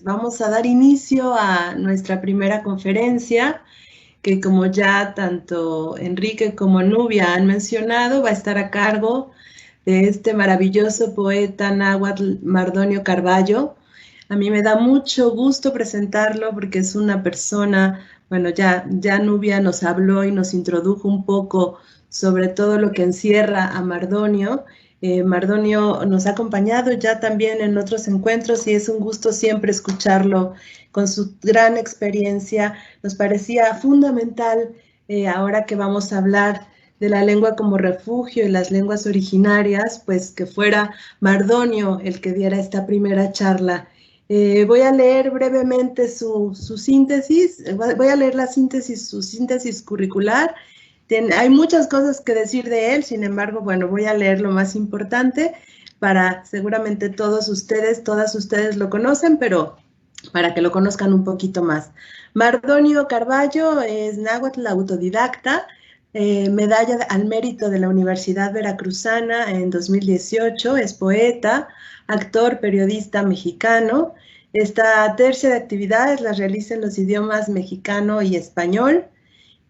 vamos a dar inicio a nuestra primera conferencia, que como ya tanto Enrique como Nubia han mencionado, va a estar a cargo de este maravilloso poeta náhuatl Mardonio Carballo. A mí me da mucho gusto presentarlo porque es una persona, bueno, ya Nubia nos habló y nos introdujo un poco sobre todo lo que encierra a Mardonio. Mardonio nos ha acompañado ya también en otros encuentros y es un gusto siempre escucharlo con su gran experiencia. Nos parecía fundamental ahora que vamos a hablar de la lengua como refugio y las lenguas originarias, pues que fuera Mardonio el que diera esta primera charla. Voy a leer brevemente su síntesis, voy a leer su síntesis curricular. Hay muchas cosas que decir de él, sin embargo, bueno, voy a leer lo más importante para seguramente todas ustedes lo conocen, pero para que lo conozcan un poquito más. Mardonio Carballo es náhuatl autodidacta, medalla al mérito de la Universidad Veracruzana en 2018, es poeta, actor, periodista mexicano. Esta tercia de actividades las realiza en los idiomas mexicano y español.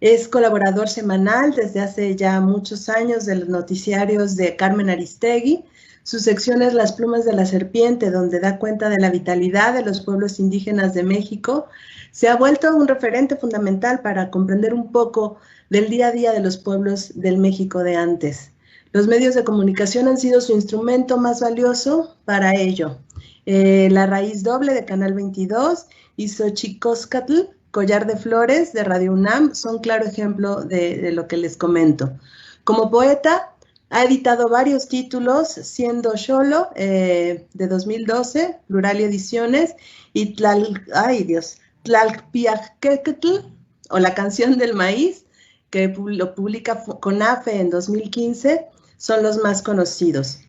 Es colaborador semanal desde hace ya muchos años de los noticiarios de Carmen Aristegui. Su sección es Las plumas de la serpiente, donde da cuenta de la vitalidad de los pueblos indígenas de México. Se ha vuelto un referente fundamental para comprender un poco del día a día de los pueblos del México de antes. Los medios de comunicación han sido su instrumento más valioso para ello. La Raíz Doble de Canal 22 y Xochicóscatl, Collar de Flores de Radio UNAM son claro ejemplo de lo que les comento. Como poeta, ha editado varios títulos, siendo Xolo de 2012, Plural y Ediciones, y Tlalpiaquectl, o La Canción del Maíz, que lo publica CONAFE en 2015, son los más conocidos.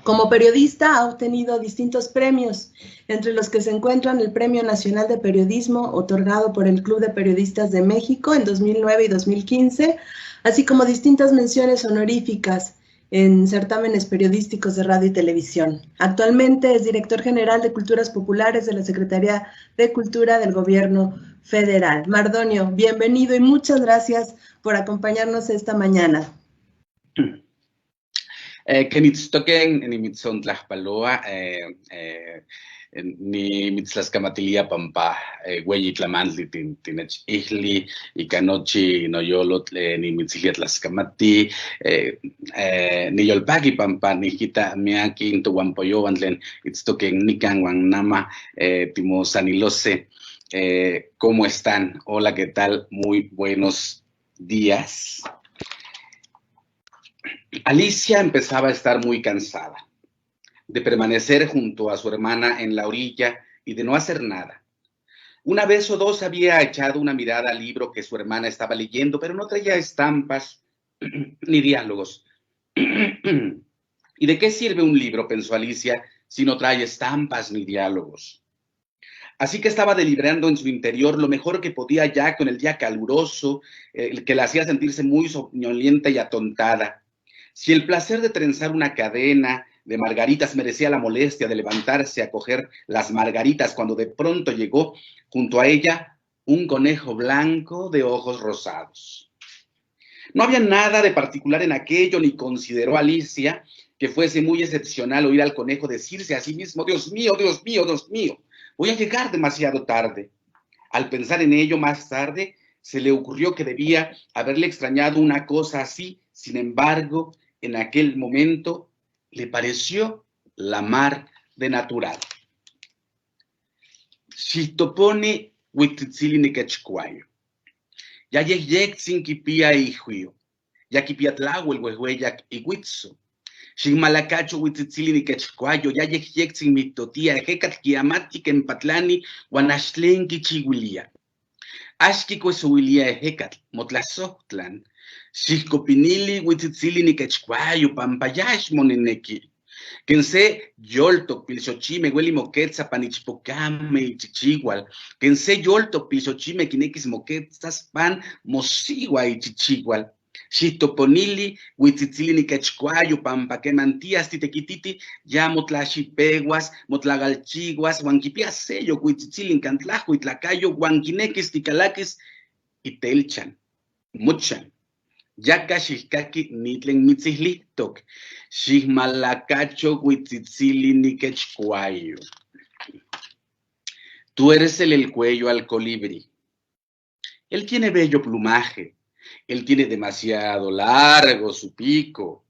Como periodista ha obtenido distintos premios, entre los que se encuentran el Premio Nacional de Periodismo, otorgado por el Club de Periodistas de México en 2009 y 2015, así como distintas menciones honoríficas en certámenes periodísticos de radio y televisión. Actualmente es director general de Culturas Populares de la Secretaría de Cultura del Gobierno Federal. Mardonio, bienvenido y muchas gracias por acompañarnos esta mañana. Kenitztoken ni mitzontlajpaloa ni mitzlaskamatilia pampa hueyitlamantli tinech ihli ikanochi noyolot ni mitziliatlaskamati ni yolpaki pampa nijita miaki intohuampoyowantlen itztoken nikan nama timosanilose. ¿Cómo están? Hola, ¿qué tal? Muy buenos días. Alicia empezaba a estar muy cansada de permanecer junto a su hermana en la orilla y de no hacer nada. Una vez o dos había echado una mirada al libro que su hermana estaba leyendo, pero no traía estampas ni diálogos. ¿Y de qué sirve un libro, pensó Alicia, si no trae estampas ni diálogos? Así que estaba deliberando en su interior lo mejor que podía ya con el día caluroso, que la hacía sentirse muy soñolienta y atontada. Si el placer de trenzar una cadena de margaritas merecía la molestia de levantarse a coger las margaritas cuando de pronto llegó junto a ella un conejo blanco de ojos rosados. No había nada de particular en aquello, ni consideró Alicia que fuese muy excepcional oír al conejo decirse a sí mismo: Dios mío, Dios mío, Dios mío, voy a llegar demasiado tarde. Al pensar en ello más tarde, se le ocurrió que debía haberle extrañado una cosa así. Sin embargo, en aquel momento le pareció la mar de natural. Xitopone huitzitzili quechcuayo. Ya yexin kipia hijuyo. Ya kipia tlahuel huehueyac iguitzo. Xigmalacacho huitzitzili quechcuayo. Ya yexin mitotia ejecat kiamati kempatlani guanaxtlen kichihuilia. Axki cuesuilia ejecat motlazohtlan. Xicopinili huitzitzili niquechcuayo pampayax moneneki. Quense yolto pilxochime hueli moquetza panichpocame y chichigual. Quense yolto pilxochime quinequis moquetzas pan mosigua y chichigual. Xitoponili, huitzitzili quechcuayo, pampaquemantías, titequititi, ya motlaxipeguas, motlagalchiguas, huanquipias sello, huitzitzili, cantlajo, itlacayo, huanquinequis, ticalaquis, itelchan, muchan. Yaka xihkaki nitlen mitzihlitok, xihmalacacho, huitzitzili, niquechcuayo. Tú eres el cuello al colibrí. Él tiene bello plumaje. Él tiene demasiado largo su pico.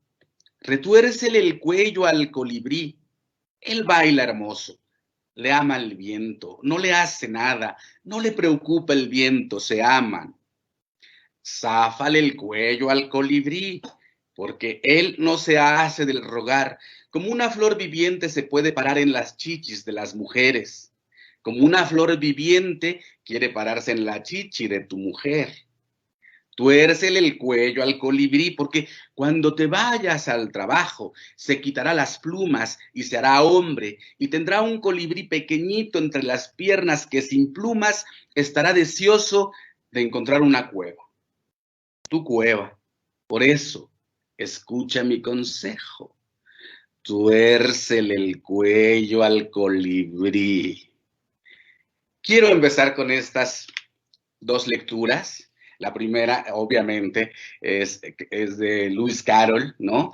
Retuércele el cuello al colibrí. Él baila hermoso. Le ama el viento. No le hace nada. No le preocupa el viento. Se aman. Záfale el cuello al colibrí, porque él no se hace del rogar. Como una flor viviente se puede parar en las chichis de las mujeres. Como una flor viviente quiere pararse en la chichi de tu mujer. Tuércele el cuello al colibrí, porque cuando te vayas al trabajo, se quitará las plumas y se hará hombre, y tendrá un colibrí pequeñito entre las piernas que sin plumas estará deseoso de encontrar una cueva. Tu cueva. Por eso, escucha mi consejo. Tuércele el cuello al colibrí. Quiero empezar con estas dos lecturas. La primera, obviamente, es de Lewis Carroll, ¿no?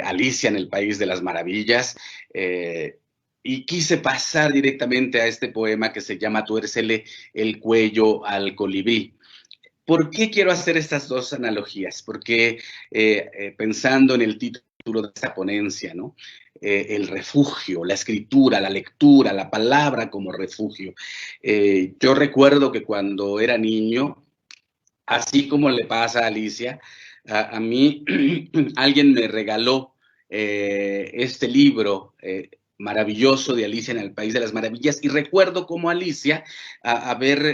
Alicia en el País de las Maravillas. Y quise pasar directamente a este poema que se llama Tuércele el cuello al colibrí. ¿Por qué quiero hacer estas dos analogías? Porque pensando en el título de esta ponencia, ¿no? El refugio, la escritura, la lectura, la palabra como refugio. Yo recuerdo que cuando era niño, así como le pasa a Alicia, a mí alguien me regaló este libro maravilloso de Alicia en el País de las Maravillas, y recuerdo como Alicia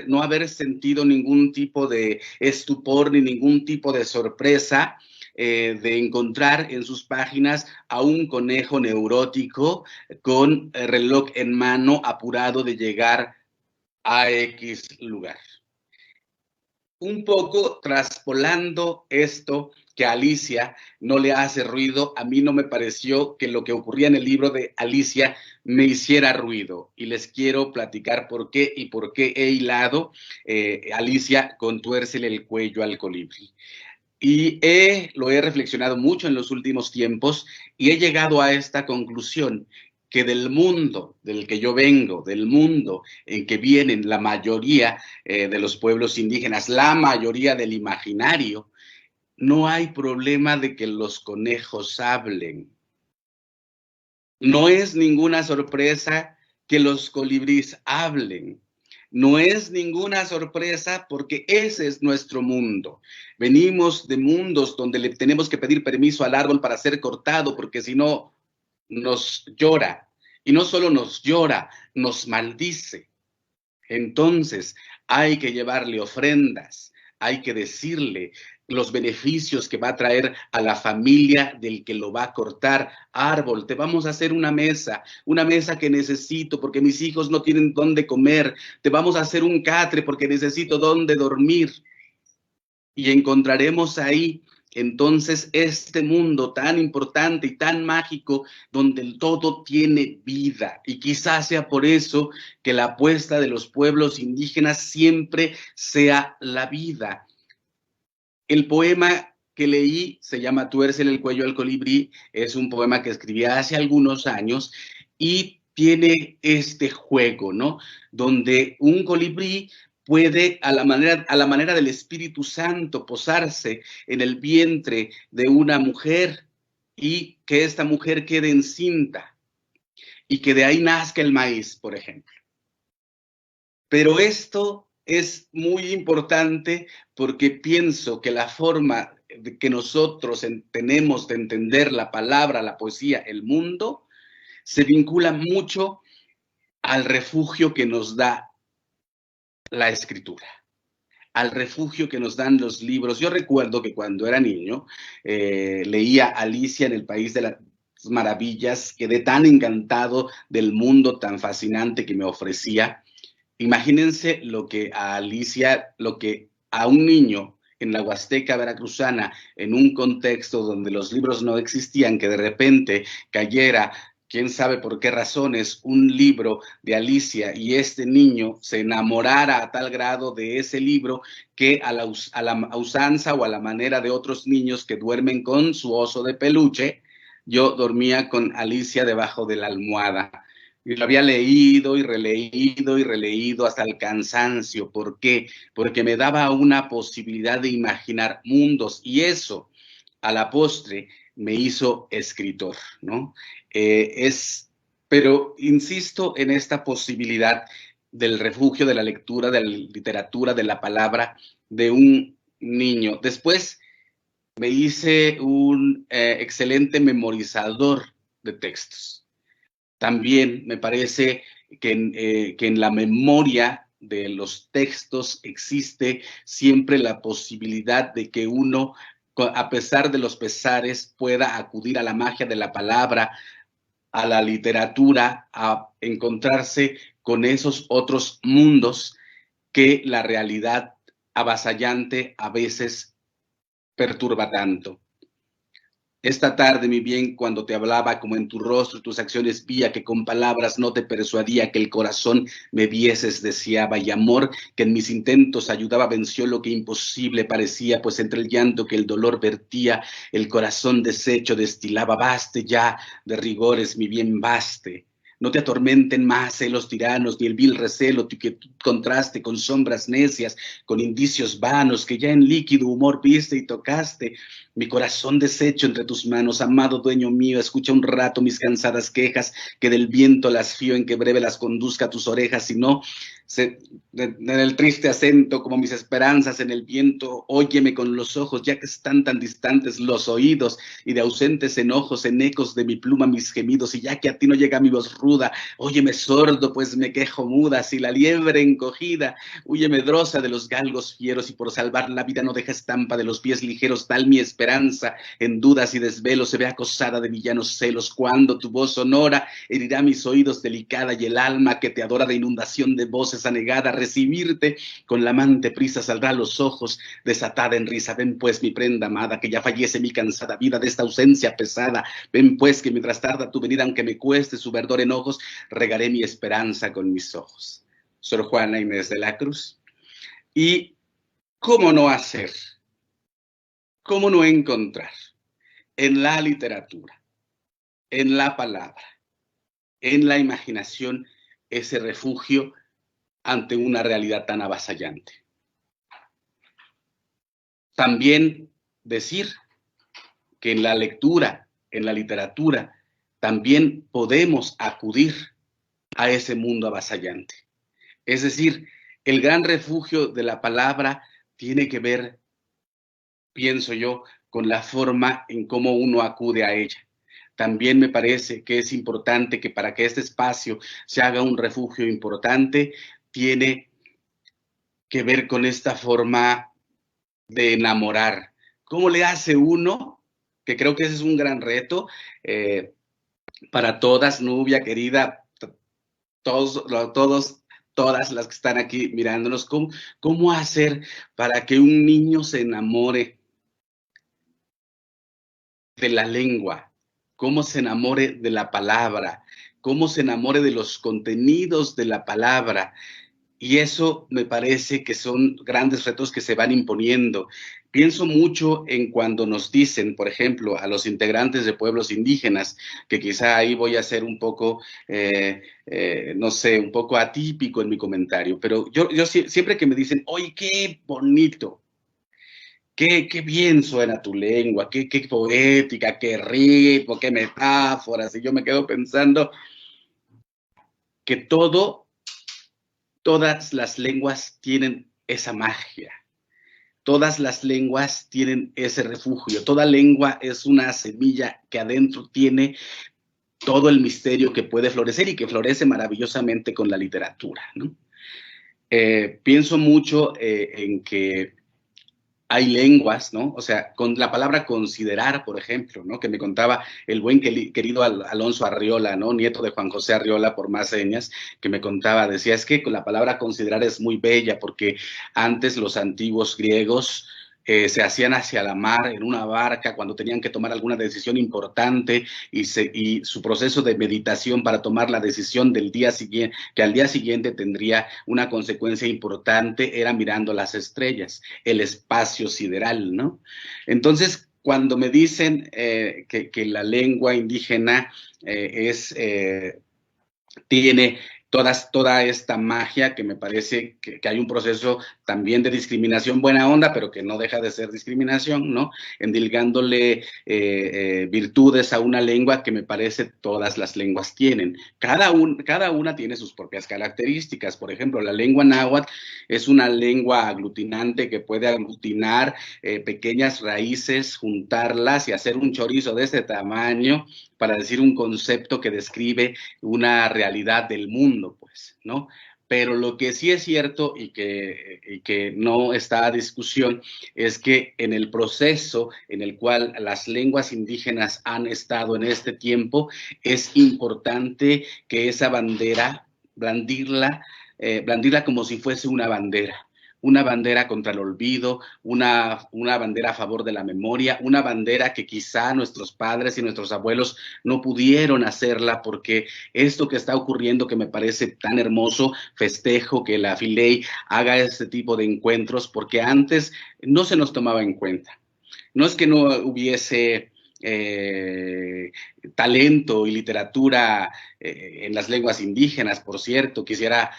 no haber sentido ningún tipo de estupor ni ningún tipo de sorpresa de encontrar en sus páginas a un conejo neurótico con reloj en mano, apurado de llegar a X lugar. Un poco traspolando esto que a Alicia no le hace ruido, a mí no me pareció que lo que ocurría en el libro de Alicia me hiciera ruido. Y les quiero platicar por qué y por qué he hilado Alicia con Tuércele el cuello al colibrí. Y lo he reflexionado mucho en los últimos tiempos y he llegado a esta conclusión, que del mundo del que yo vengo, del mundo en que vienen la mayoría de los pueblos indígenas, la mayoría del imaginario, no hay problema de que los conejos hablen. No es ninguna sorpresa que los colibríes hablen. No es ninguna sorpresa porque ese es nuestro mundo. Venimos de mundos donde le tenemos que pedir permiso al árbol para ser cortado, porque si no, nos llora. Y no solo nos llora, nos maldice. Entonces, hay que llevarle ofrendas, hay que decirle los beneficios que va a traer a la familia del que lo va a cortar. Árbol, te vamos a hacer una mesa que necesito porque mis hijos no tienen dónde comer. Te vamos a hacer un catre porque necesito dónde dormir. Y encontraremos ahí entonces este mundo tan importante y tan mágico donde todo tiene vida. Y quizás sea por eso que la apuesta de los pueblos indígenas siempre sea la vida. El poema que leí se llama Tuércele el cuello al colibrí. Es un poema que escribí hace algunos años y tiene este juego, ¿no? Donde un colibrí puede, a la manera del Espíritu Santo, posarse en el vientre de una mujer y que esta mujer quede encinta y que de ahí nazca el maíz, por ejemplo. Pero esto es muy importante porque pienso que la forma que nosotros tenemos de entender la palabra, la poesía, el mundo, se vincula mucho al refugio que nos da la escritura, al refugio que nos dan los libros. Yo recuerdo que cuando era niño leía Alicia en el País de las Maravillas, quedé tan encantado del mundo tan fascinante que me ofrecía. Imagínense lo que a Alicia, lo que a un niño en la Huasteca veracruzana, en un contexto donde los libros no existían, que de repente cayera, quién sabe por qué razones, un libro de Alicia y este niño se enamorara a tal grado de ese libro que a la usanza o a la manera de otros niños que duermen con su oso de peluche, yo dormía con Alicia debajo de la almohada. Y lo había leído y releído hasta el cansancio. ¿Por qué? Porque me daba una posibilidad de imaginar mundos y eso, a la postre, me hizo escritor, ¿no? Pero insisto en esta posibilidad del refugio de la lectura, de la literatura, de la palabra de un niño. Después me hice un excelente memorizador de textos. También me parece que en la memoria de los textos existe siempre la posibilidad de que uno, a pesar de los pesares, pueda acudir a la magia de la palabra, a la literatura, a encontrarse con esos otros mundos que la realidad avasallante a veces perturba tanto. Esta tarde, mi bien, cuando te hablaba, como en tu rostro, tus acciones vía, que con palabras no te persuadía, que el corazón me vieses deseaba, y amor, que en mis intentos ayudaba, venció lo que imposible parecía, pues entre el llanto que el dolor vertía, el corazón deshecho destilaba. Baste ya de rigores, mi bien, baste. No te atormenten más celos tiranos, ni el vil recelo que tu contraste con sombras necias, con indicios vanos, que ya en líquido humor viste y tocaste. Mi corazón deshecho entre tus manos, amado dueño mío, escucha un rato mis cansadas quejas, que del viento las fío en que breve las conduzca a tus orejas, si no, en el triste acento como mis esperanzas en el viento, óyeme con los ojos, ya que están tan distantes los oídos, y de ausentes enojos en ecos de mi pluma mis gemidos, y ya que a ti no llega mi voz ruda, óyeme sordo, pues me quejo muda, si la liebre encogida huye medrosa de los galgos fieros, y por salvar la vida no deja estampa de los pies ligeros, tal mi esperanza en dudas y desvelos se ve acosada de villanos celos, cuando tu voz sonora herirá mis oídos delicada, y el alma que te adora de inundación de voces anegada, recibirte con la amante prisa saldrá a los ojos desatada en risa. Ven pues mi prenda amada, que ya fallece mi cansada vida de esta ausencia pesada. Ven pues que mientras tarda tu venida, aunque me cueste su verdor enojos, regaré mi esperanza con mis ojos. Sor Juana Inés de la Cruz. Y cómo no hacer, cómo no encontrar en la literatura, en la palabra, en la imaginación, ese refugio ante una realidad tan avasallante. También decir que en la lectura, en la literatura, también podemos acudir a ese mundo avasallante. Es decir, el gran refugio de la palabra tiene que ver, pienso yo, con la forma en cómo uno acude a ella. También me parece que es importante que para que este espacio se haga un refugio importante, tiene que ver con esta forma de enamorar. ¿Cómo le hace uno? Que creo que ese es un gran reto para todas, Nubia, querida, todas las que están aquí mirándonos. ¿Cómo hacer para que un niño se enamore de la lengua? ¿Cómo se enamore de la palabra? ¿Cómo se enamore de los contenidos de la palabra? Y eso me parece que son grandes retos que se van imponiendo. Pienso mucho en cuando nos dicen, por ejemplo, a los integrantes de pueblos indígenas, que quizá ahí voy a ser un poco, no sé, un poco atípico en mi comentario, pero yo siempre que me dicen, oye, qué bonito, qué bien suena tu lengua, qué poética, qué ritmo, qué metáforas, y yo me quedo pensando que todas las lenguas tienen esa magia. Todas las lenguas tienen ese refugio. Toda lengua es una semilla que adentro tiene todo el misterio que puede florecer y que florece maravillosamente con la literatura, ¿no? Pienso mucho en que hay lenguas, ¿no? O sea, con la palabra considerar, por ejemplo, ¿no? Que me contaba el buen querido Alonso Arriola, ¿no? Nieto de Juan José Arriola, por más señas, que me contaba, decía, es que con la palabra considerar es muy bella, porque antes los antiguos griegos se hacían hacia la mar en una barca cuando tenían que tomar alguna decisión importante y su proceso de meditación para tomar la decisión del día siguiente, que al día siguiente tendría una consecuencia importante, era mirando las estrellas, el espacio sideral, ¿no? Entonces, cuando me dicen que la lengua indígena tiene toda esta magia, que me parece que hay un proceso también de discriminación buena onda, pero que no deja de ser discriminación, ¿no? Endilgándole virtudes a una lengua que me parece todas las lenguas tienen. Cada una tiene sus propias características. Por ejemplo, la lengua náhuatl es una lengua aglutinante que puede aglutinar pequeñas raíces, juntarlas y hacer un chorizo de este tamaño para decir un concepto que describe una realidad del mundo, pues, ¿no? Pero lo que sí es cierto y que no está a discusión es que en el proceso en el cual las lenguas indígenas han estado en este tiempo, es importante que esa bandera, blandirla como si fuese una bandera contra el olvido, una bandera a favor de la memoria, una bandera que quizá nuestros padres y nuestros abuelos no pudieron hacerla porque esto que está ocurriendo, que me parece tan hermoso, festejo que la Filey haga este tipo de encuentros, porque antes no se nos tomaba en cuenta. No es que no hubiese talento y literatura en las lenguas indígenas, por cierto. Quisiera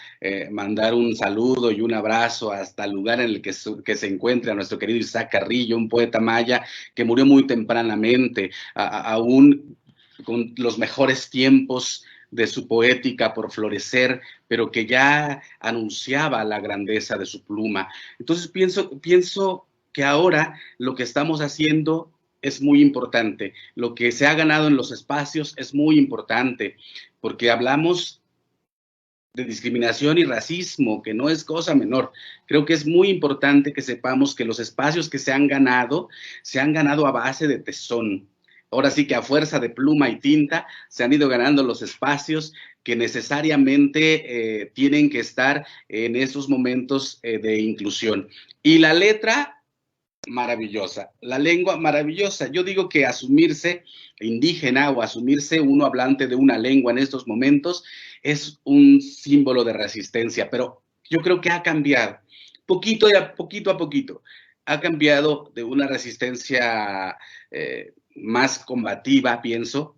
mandar un saludo y un abrazo hasta el lugar en el que se encuentra nuestro querido Isaac Carrillo, un poeta maya que murió muy tempranamente, aún con los mejores tiempos de su poética por florecer, pero que ya anunciaba la grandeza de su pluma. Entonces pienso que ahora lo que estamos haciendo es muy importante. Lo que se ha ganado en los espacios es muy importante, porque hablamos de discriminación y racismo, que no es cosa menor. Creo que es muy importante que sepamos que los espacios que se han ganado a base de tesón. Ahora sí que a fuerza de pluma y tinta se han ido ganando los espacios que necesariamente tienen que estar en esos momentos de inclusión. Y la letra, maravillosa, la lengua maravillosa. Yo digo que asumirse indígena o asumirse uno hablante de una lengua en estos momentos es un símbolo de resistencia, pero yo creo que ha cambiado poquito a poquito. Ha cambiado de una resistencia más combativa, pienso,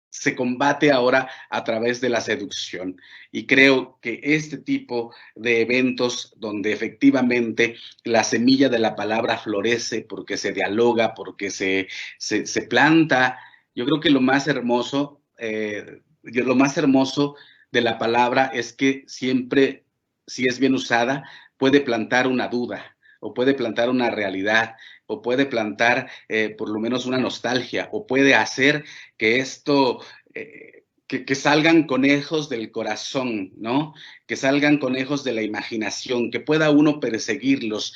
se combate ahora a través de la seducción. Y creo que este tipo de eventos donde efectivamente la semilla de la palabra florece porque se dialoga, porque se planta, yo creo que lo más hermoso de la palabra es que siempre, si es bien usada, puede plantar una duda o puede plantar una realidad, o puede plantar por lo menos una nostalgia, o puede hacer que esto, que salgan conejos del corazón, ¿no? Que salgan conejos de la imaginación, que pueda uno perseguirlos.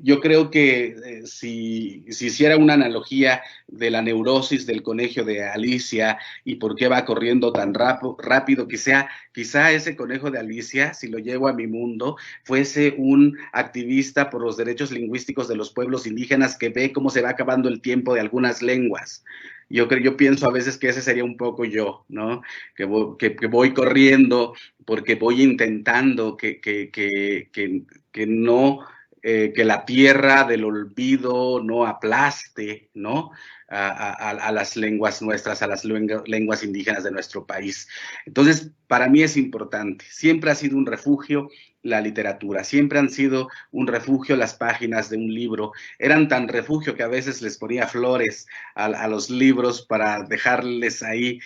Yo creo que si hiciera una analogía de la neurosis del conejo de Alicia y por qué va corriendo tan rápido, quizá ese conejo de Alicia, si lo llevo a mi mundo, fuese un activista por los derechos lingüísticos de los pueblos indígenas que ve cómo se va acabando el tiempo de algunas lenguas. Yo pienso a veces que ese sería un poco yo, ¿no? Que voy corriendo porque voy intentando que no, que la tierra del olvido no aplaste, ¿no? A las lenguas nuestras, a las lenguas indígenas de nuestro país. Entonces, para mí es importante. Siempre ha sido un refugio la literatura, siempre han sido un refugio las páginas de un libro. Eran tan refugio que a veces les ponía flores a los libros para dejarles ahí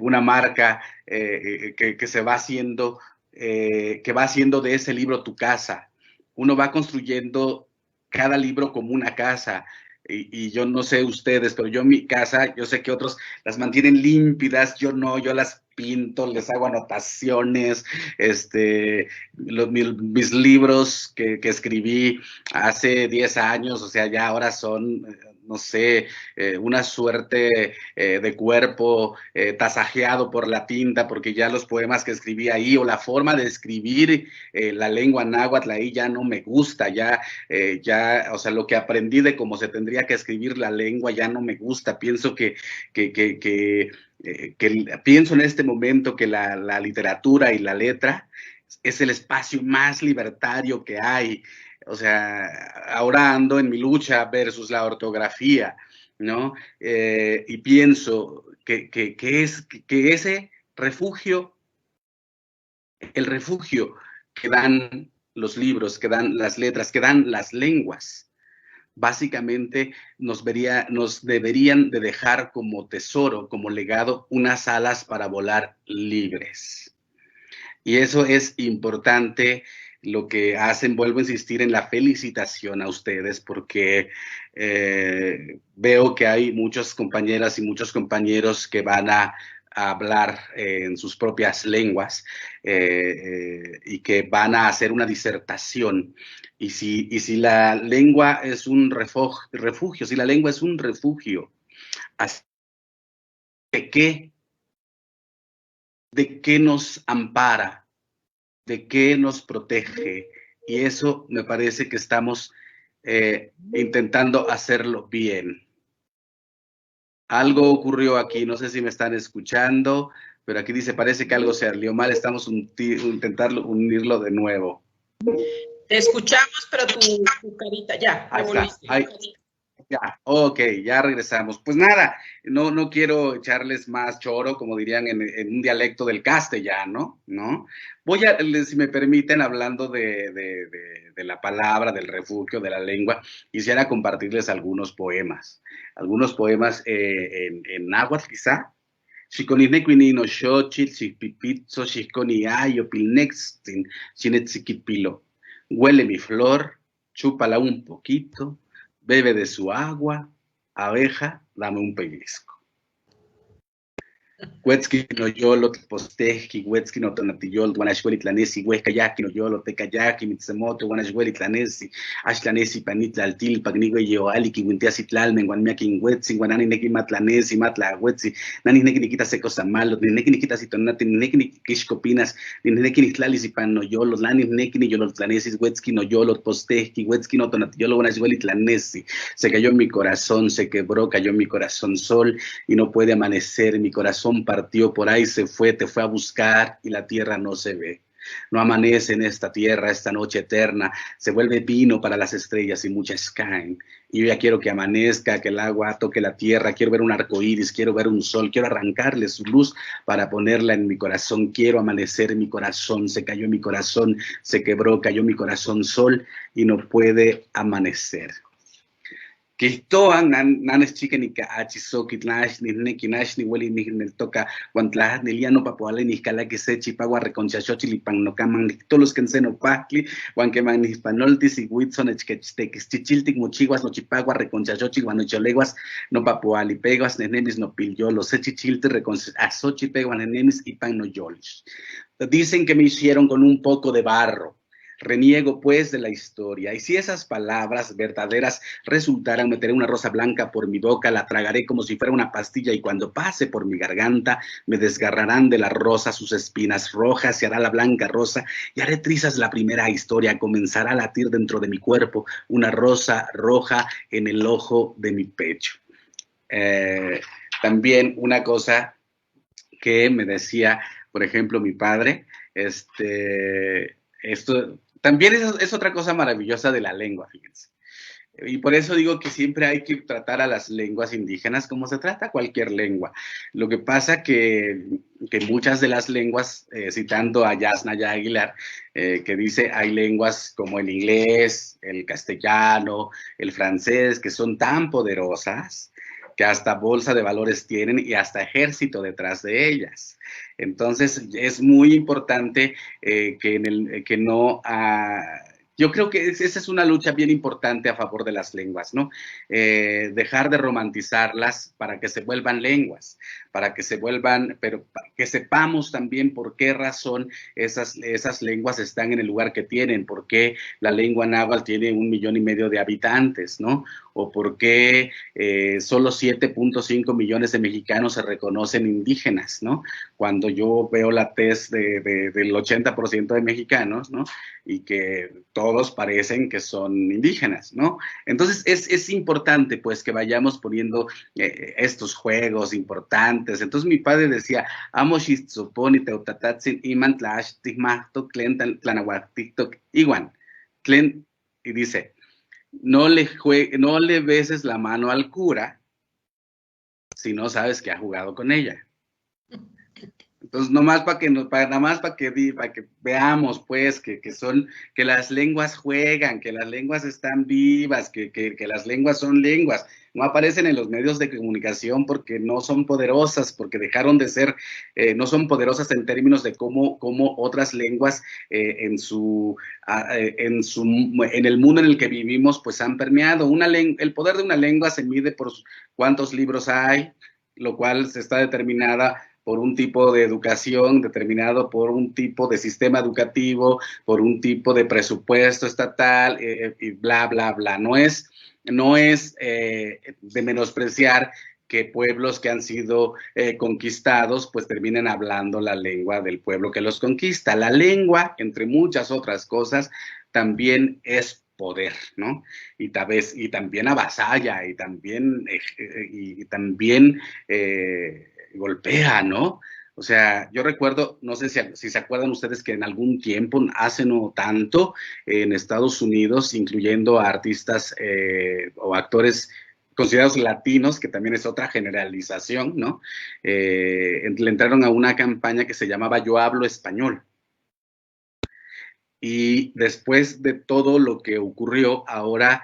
una marca que se va haciendo, que va haciendo de ese libro tu casa. Uno va construyendo cada libro como una casa. Y yo no sé ustedes, pero yo en mi casa, yo sé que otros las mantienen límpidas, yo no, yo las pinto, les hago anotaciones, mis libros que escribí hace 10 años, o sea, ya ahora son no sé, una suerte de cuerpo tasajeado por la tinta, porque ya los poemas que escribí ahí, o la forma de escribir la lengua náhuatl ahí ya no me gusta, o sea, lo que aprendí de cómo se tendría que escribir la lengua ya no me gusta. Pienso pienso en este momento que la literatura y la letra es el espacio más libertario que hay. O sea, ahora ando en mi lucha versus la ortografía, ¿no? Y pienso que ese refugio, el refugio que dan los libros, que dan las letras, que dan las lenguas, básicamente nos deberían de dejar como tesoro, como legado, unas alas para volar libres. Y eso es importante, lo que hacen. Vuelvo a insistir en la felicitación a ustedes, porque veo que hay muchas compañeras y muchos compañeros que van a hablar en sus propias lenguas y que van a hacer una disertación. Y si la lengua es un refugio, si la lengua es un refugio, ¿de qué? ¿De qué nos ampara? ¿De qué nos protege? Y eso me parece que estamos intentando hacerlo bien. Algo ocurrió aquí, no sé si me están escuchando, pero aquí dice, parece que algo se salió mal, estamos intentando unirlo de nuevo. Te escuchamos, pero tu carita, ya, ahí volviste. Ya, ok, ya regresamos. Pues nada, no quiero echarles más choro, como dirían en un dialecto del castellano, ¿no? Voy a, si me permiten, hablando de la palabra, del refugio, de la lengua, quisiera compartirles algunos poemas en náhuatl, quizá. Xiconihnecuinino xochitl, xipipitzo, xiconiayo, pilnextin, xinetzikipilo. Huele mi flor, chúpala un poquito, bebe de su agua, abeja, dame un pellizco. Huetzki no yolo, postejki, huetzki no tonatiyol, guanachueli tlanesi, huesca yaqui no yolo, tecayaqui, mitzemoto, guanachueli tlanesi, ashtlanesi, panitla altil, pagnigo yoali, kiwintiasi tlalmen, guanmiaki huetzi, guanani neki matlanesi, matla huetzi, nani neki nikita seco samalo, ni neki nikita sitonati, ni neki nikishkopinas, ni neki niktlalis y pan no yolo, lani neki ni yolo tlanesi, huetzki no yolo, postejki, huetzki no tonatiyolo, guanachueli tlanesi, se cayó en mi corazón, se quebró, cayó en mi corazón sol, y no puede amanecer, mi corazón partió, por ahí se fue, te fue a buscar y la tierra no se ve. No amanece en esta tierra, esta noche eterna, se vuelve vino para las estrellas y muchas caen. Y yo ya quiero que amanezca, que el agua toque la tierra, quiero ver un arco iris, quiero ver un sol, quiero arrancarle su luz para ponerla en mi corazón, quiero amanecer en mi corazón, se cayó mi corazón, se quebró, cayó mi corazón sol y no puede amanecer. Que toan nanes chicken y achisoki tlash ni neki nash ni weli ni nel toca guantlajas ni liano papoale ni escala que se chipagua reconchachochi li pan no caman ni todos los que enseno pacli guan que man ni hispanoltis y huitson echquechtequis chichiltic mochiguas no chipagua reconchachochi guan no choleguas no papoali peguas nenemis no pilyolo se chichilte reconchachochi peguan nenemis y pan no yolish. Dicen que me hicieron con un poco de barro. Reniego pues de la historia, y si esas palabras verdaderas resultaran, meteré una rosa blanca por mi boca, la tragaré como si fuera una pastilla, y cuando pase por mi garganta, me desgarrarán de la rosa sus espinas rojas, se hará la blanca rosa, y haré trizas la primera historia, comenzará a latir dentro de mi cuerpo, una rosa roja en el ojo de mi pecho. También una cosa que me decía, por ejemplo, mi padre, esto también es otra cosa maravillosa de la lengua, fíjense. Y por eso digo que siempre hay que tratar a las lenguas indígenas como se trata cualquier lengua. Lo que pasa que muchas de las lenguas, citando a Yasnaya Aguilar, que dice hay lenguas como el inglés, el castellano, el francés, que son tan poderosas que hasta bolsa de valores tienen y hasta ejército detrás de ellas. Entonces es muy importante que no... yo creo que esa es una lucha bien importante a favor de las lenguas, ¿no? Dejar de romantizarlas para que se vuelvan lenguas. para que se vuelvan, pero para que sepamos también por qué razón esas lenguas están en el lugar que tienen, por qué la lengua náhuatl tiene 1,5 millones de habitantes, ¿no? O por qué solo 7.5 millones de mexicanos se reconocen indígenas, ¿no? Cuando yo veo la tez del 80% de mexicanos, ¿no? Y que todos parecen que son indígenas, ¿no? Entonces es importante pues que vayamos poniendo estos juegos importantes. Entonces mi padre decía, amo xitzoponi teutatatsin iman tlash tigmahto tlen tlanahuactictoc iguan. Y dice, no le beses la mano al cura si no sabes que ha jugado con ella. Entonces, nomás para que veamos, pues, que las lenguas juegan, que las lenguas están vivas, que las lenguas son lenguas. No aparecen en los medios de comunicación porque no son poderosas, porque dejaron de ser, no son poderosas en términos de cómo otras lenguas en el mundo en el que vivimos, pues han permeado. El poder de una lengua se mide por cuántos libros hay, lo cual se está determinada por un tipo de educación, determinado por un tipo de sistema educativo, por un tipo de presupuesto estatal, y bla, bla, bla. No es de menospreciar que pueblos que han sido conquistados, pues terminen hablando la lengua del pueblo que los conquista. La lengua, entre muchas otras cosas, también es poder, ¿no? Y también avasalla, y también golpea, ¿no? O sea, yo recuerdo, no sé si se acuerdan ustedes que en algún tiempo, hace no tanto, en Estados Unidos, incluyendo a artistas o actores considerados latinos, que también es otra generalización, ¿no? Le entraron a una campaña que se llamaba Yo Hablo Español. Y después de todo lo que ocurrió, ahora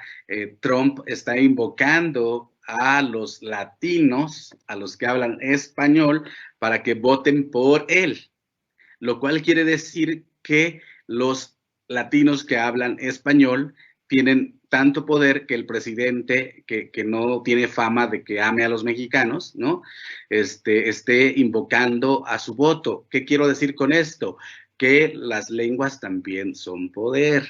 Trump está invocando a los latinos, a los que hablan español, para que voten por él. Lo cual quiere decir que los latinos que hablan español tienen tanto poder que el presidente, que no tiene fama de que ame a los mexicanos, ¿no? Esté invocando a su voto. ¿Qué quiero decir con esto? Que las lenguas también son poder.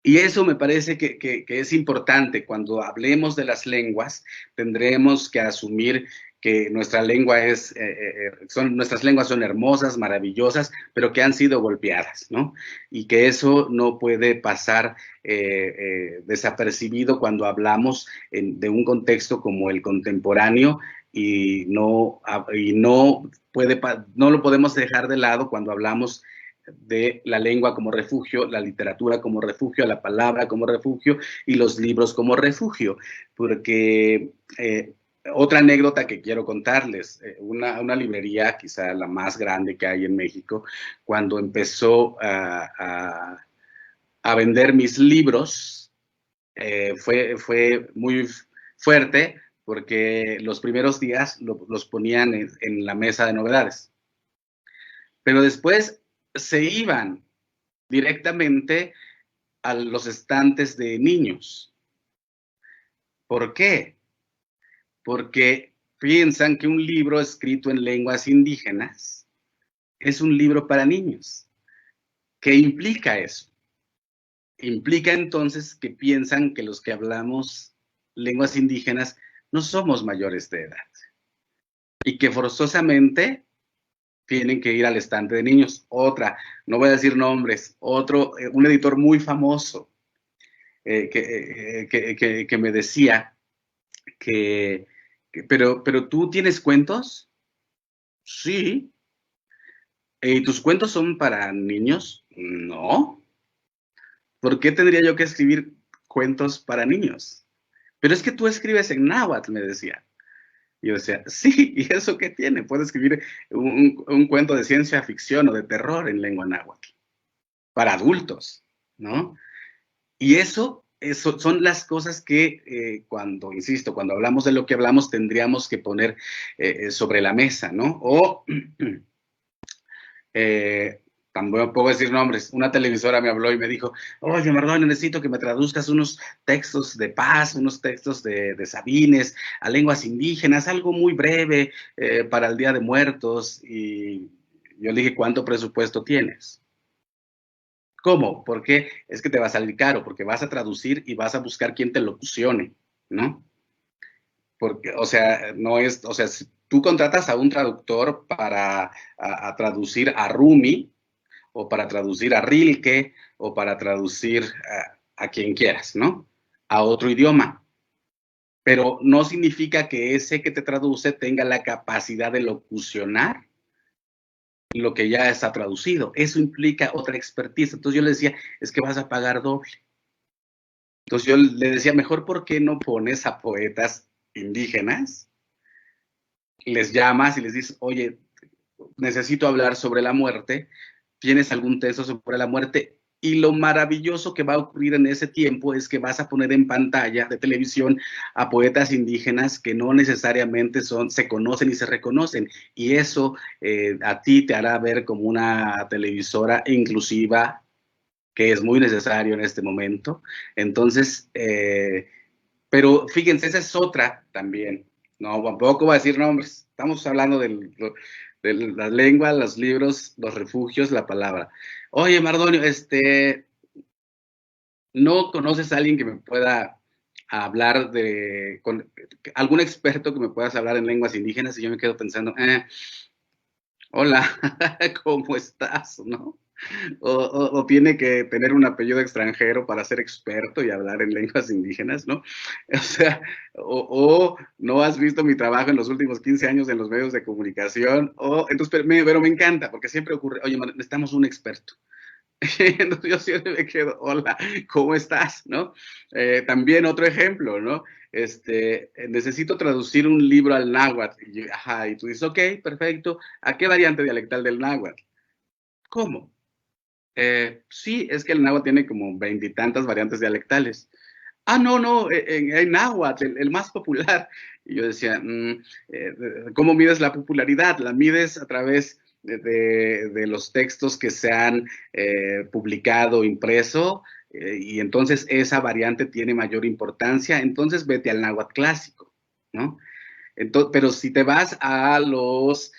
Y eso me parece que es importante. Cuando hablemos de las lenguas, tendremos que asumir que nuestra lengua nuestras lenguas son hermosas, maravillosas, pero que han sido golpeadas, ¿no? Y que eso no puede pasar desapercibido cuando hablamos de un contexto como el contemporáneo, y no lo podemos dejar de lado cuando hablamos de la lengua como refugio, la literatura como refugio, la palabra como refugio y los libros como refugio. Porque otra anécdota que quiero contarles, una librería, quizá la más grande que hay en México, cuando empezó a vender mis libros, fue muy fuerte, porque los primeros días los ponían en la mesa de novedades. Pero después se iban directamente a los estantes de niños. ¿Por qué? Porque piensan que un libro escrito en lenguas indígenas es un libro para niños. ¿Qué implica eso? Implica entonces que piensan que los que hablamos lenguas indígenas no somos mayores de edad y que forzosamente tienen que ir al estante de niños. Otra, no voy a decir nombres, un editor muy famoso que me decía pero tú tienes cuentos. Sí. ¿Y tus cuentos son para niños? No. ¿Por qué tendría yo que escribir cuentos para niños? Pero es que tú escribes en náhuatl, me decía. Y yo decía, sí, ¿y eso qué tiene? Puedo escribir un cuento de ciencia ficción o de terror en lengua náhuatl, para adultos, ¿no? Y eso son las cosas que cuando hablamos de lo que hablamos, tendríamos que poner sobre la mesa, ¿no? O tampoco puedo decir nombres, una televisora me habló y me dijo, oye, Mardonio, necesito que me traduzcas unos textos de paz, unos textos de Sabines a lenguas indígenas, algo muy breve para el Día de Muertos. Y yo le dije, ¿cuánto presupuesto tienes? ¿Cómo? Porque es que te va a salir caro, porque vas a traducir y vas a buscar quien te locutione, ¿no? Porque, o sea, no es, o sea, si tú contratas a un traductor para a traducir a Rumi, o para traducir a Rilke, o para traducir a quien quieras, ¿no? A otro idioma. Pero no significa que ese que te traduce tenga la capacidad de locucionar lo que ya está traducido. Eso implica otra expertise. Entonces yo le decía, es que vas a pagar doble. Entonces yo le decía, mejor, ¿por qué no pones a poetas indígenas? Les llamas y les dices, oye, necesito hablar sobre la muerte, ¿tienes algún texto sobre la muerte? Y lo maravilloso que va a ocurrir en ese tiempo es que vas a poner en pantalla de televisión a poetas indígenas que no necesariamente se conocen y se reconocen. Y eso a ti te hará ver como una televisora inclusiva, que es muy necesario en este momento. Entonces, pero fíjense, esa es otra también. No, tampoco voy a decir nombres. Estamos hablando de la lengua, los libros, los refugios, la palabra. Oye, Mardonio, ¿no conoces a alguien que me pueda hablar con algún experto que me puedas hablar en lenguas indígenas? Y yo me quedo pensando, hola, ¿cómo estás? ¿No? O tiene que tener un apellido extranjero para ser experto y hablar en lenguas indígenas, ¿no? O sea, o no has visto mi trabajo en los últimos 15 años en los medios de comunicación, entonces, pero me encanta, porque siempre ocurre, oye, necesitamos un experto. Entonces yo siempre me quedo, hola, ¿cómo estás? ¿No? También otro ejemplo, ¿no? Necesito traducir un libro al náhuatl. Y tú dices, ok, perfecto. ¿A qué variante dialectal del náhuatl? ¿Cómo? Sí, es que el náhuatl tiene como 20 y tantas variantes dialectales. No, en náhuatl, el más popular. Y yo decía, ¿cómo mides la popularidad? La mides a través de los textos que se han publicado, impreso, y entonces esa variante tiene mayor importancia. Entonces vete al náhuatl clásico, ¿no? Entonces, pero si te vas a los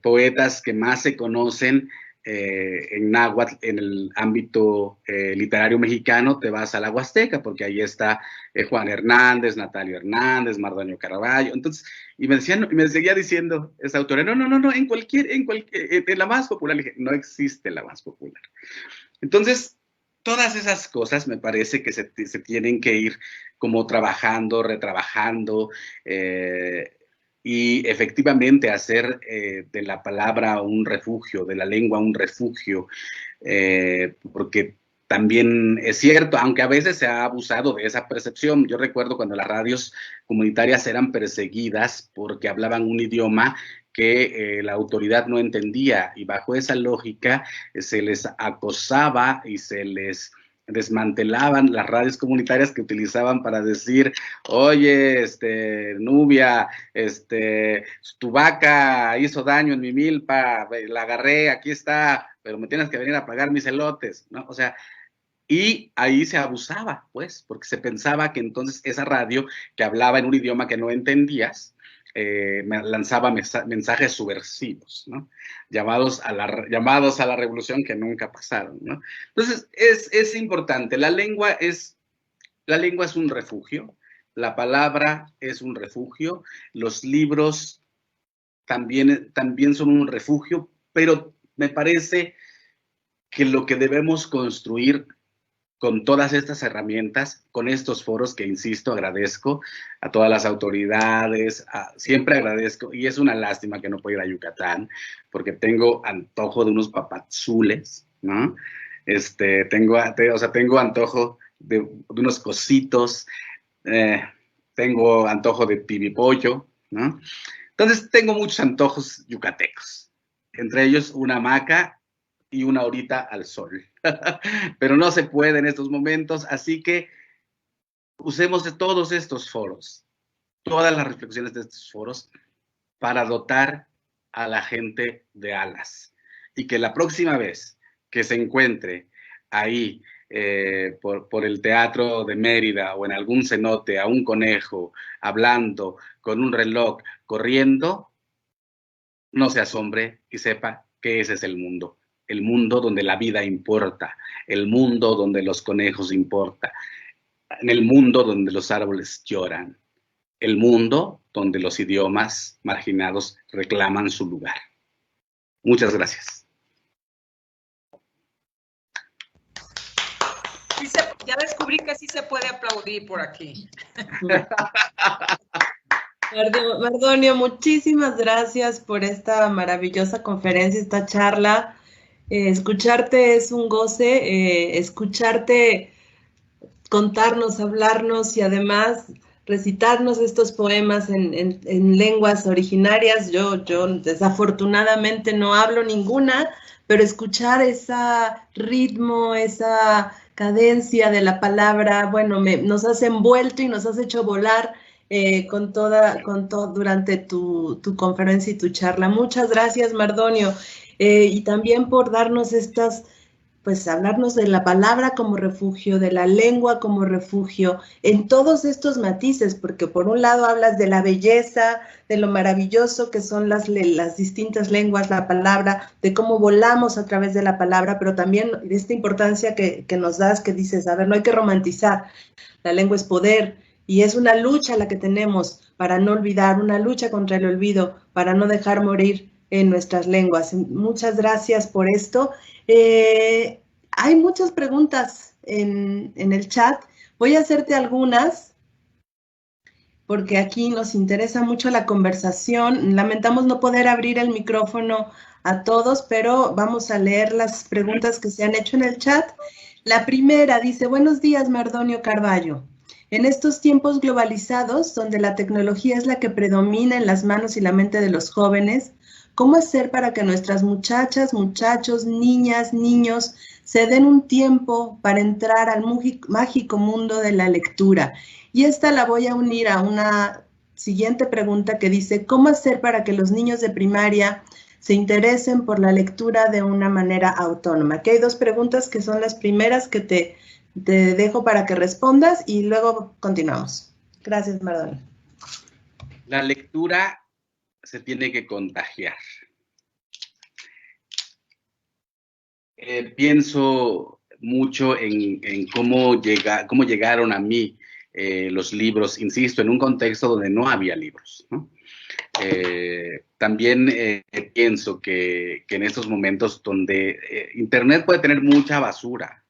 poetas que más se conocen en náhuatl, en el ámbito literario mexicano, te vas a la Huasteca, porque ahí está Juan Hernández, Natalio Hernández, Mardonio Carballo. Entonces, y me seguía diciendo esa autora, no, en la más popular. Le dije, no existe la más popular. Entonces, todas esas cosas me parece que se tienen que ir como trabajando, retrabajando, y efectivamente hacer de la palabra un refugio, de la lengua un refugio, porque también es cierto, aunque a veces se ha abusado de esa percepción. Yo recuerdo cuando las radios comunitarias eran perseguidas porque hablaban un idioma que la autoridad no entendía, y bajo esa lógica se les acosaba y se les desmantelaban las radios comunitarias que utilizaban para decir, oye, Nubia, tu vaca hizo daño en mi milpa, la agarré, aquí está, pero me tienes que venir a pagar mis elotes, ¿no? O sea, y ahí se abusaba, pues, porque se pensaba que entonces esa radio que hablaba en un idioma que no entendías, lanzaba mensajes subversivos, ¿no? Llamados a la revolución, que nunca pasaron, ¿no? Entonces, es importante. La lengua es un refugio, la palabra es un refugio, los libros también son un refugio, pero me parece que lo que debemos construir con todas estas herramientas, con estos foros que, insisto, agradezco a todas las autoridades, siempre agradezco, y es una lástima que no pueda ir a Yucatán, porque tengo antojo de unos papazules, ¿no? Tengo antojo de unos cositos, tengo antojo de pibipollo, ¿no? Entonces tengo muchos antojos yucatecos, entre ellos una hamaca y una horita al sol. Pero no se puede en estos momentos, así que usemos de todos estos foros, todas las reflexiones de estos foros, para dotar a la gente de alas. y que la próxima vez que se encuentre ahí por el teatro de Mérida o en algún cenote a un conejo hablando con un reloj corriendo, no se asombre y sepa que ese es el mundo donde la vida importa, el mundo donde los conejos importan, en el mundo donde los árboles lloran, el mundo donde los idiomas marginados reclaman su lugar. Muchas gracias. Ya descubrí que sí se puede aplaudir por aquí. Mardonio, muchísimas gracias por esta maravillosa conferencia, esta charla. Escucharte es un goce, escucharte contarnos, hablarnos y además recitarnos estos poemas en lenguas originarias. Yo desafortunadamente no hablo ninguna, pero escuchar ese ritmo, esa cadencia de la palabra, bueno, nos has envuelto y nos has hecho volar durante tu conferencia y tu charla. Muchas gracias, Mardonio, y también por darnos pues hablarnos de la palabra como refugio, de la lengua como refugio, en todos estos matices, porque por un lado hablas de la belleza, de lo maravilloso que son las distintas lenguas, la palabra, de cómo volamos a través de la palabra, pero también de esta importancia que nos das, que dices, a ver, no hay que romantizar, la lengua es poder, y es una lucha la que tenemos para no olvidar, una lucha contra el olvido, para no dejar morir en nuestras lenguas. Muchas gracias por esto. Hay muchas preguntas en el chat. Voy a hacerte algunas, porque aquí nos interesa mucho la conversación. Lamentamos no poder abrir el micrófono a todos, pero vamos a leer las preguntas que se han hecho en el chat. La primera dice, buenos días, Mardonio Carballo. En estos tiempos globalizados, donde la tecnología es la que predomina en las manos y la mente de los jóvenes, ¿cómo hacer para que nuestras muchachas, muchachos, niñas, niños se den un tiempo para entrar al mágico mundo de la lectura? Y esta la voy a unir a una siguiente pregunta que dice, ¿cómo hacer para que los niños de primaria se interesen por la lectura de una manera autónoma? Aquí hay dos preguntas que son las primeras que te dejo para que respondas y luego continuamos. Gracias, Mardonio. La lectura se tiene que contagiar. Pienso mucho en cómo llegaron a mí los libros, insisto, en un contexto donde no había libros, ¿no? También pienso que en estos momentos donde Internet puede tener mucha basura,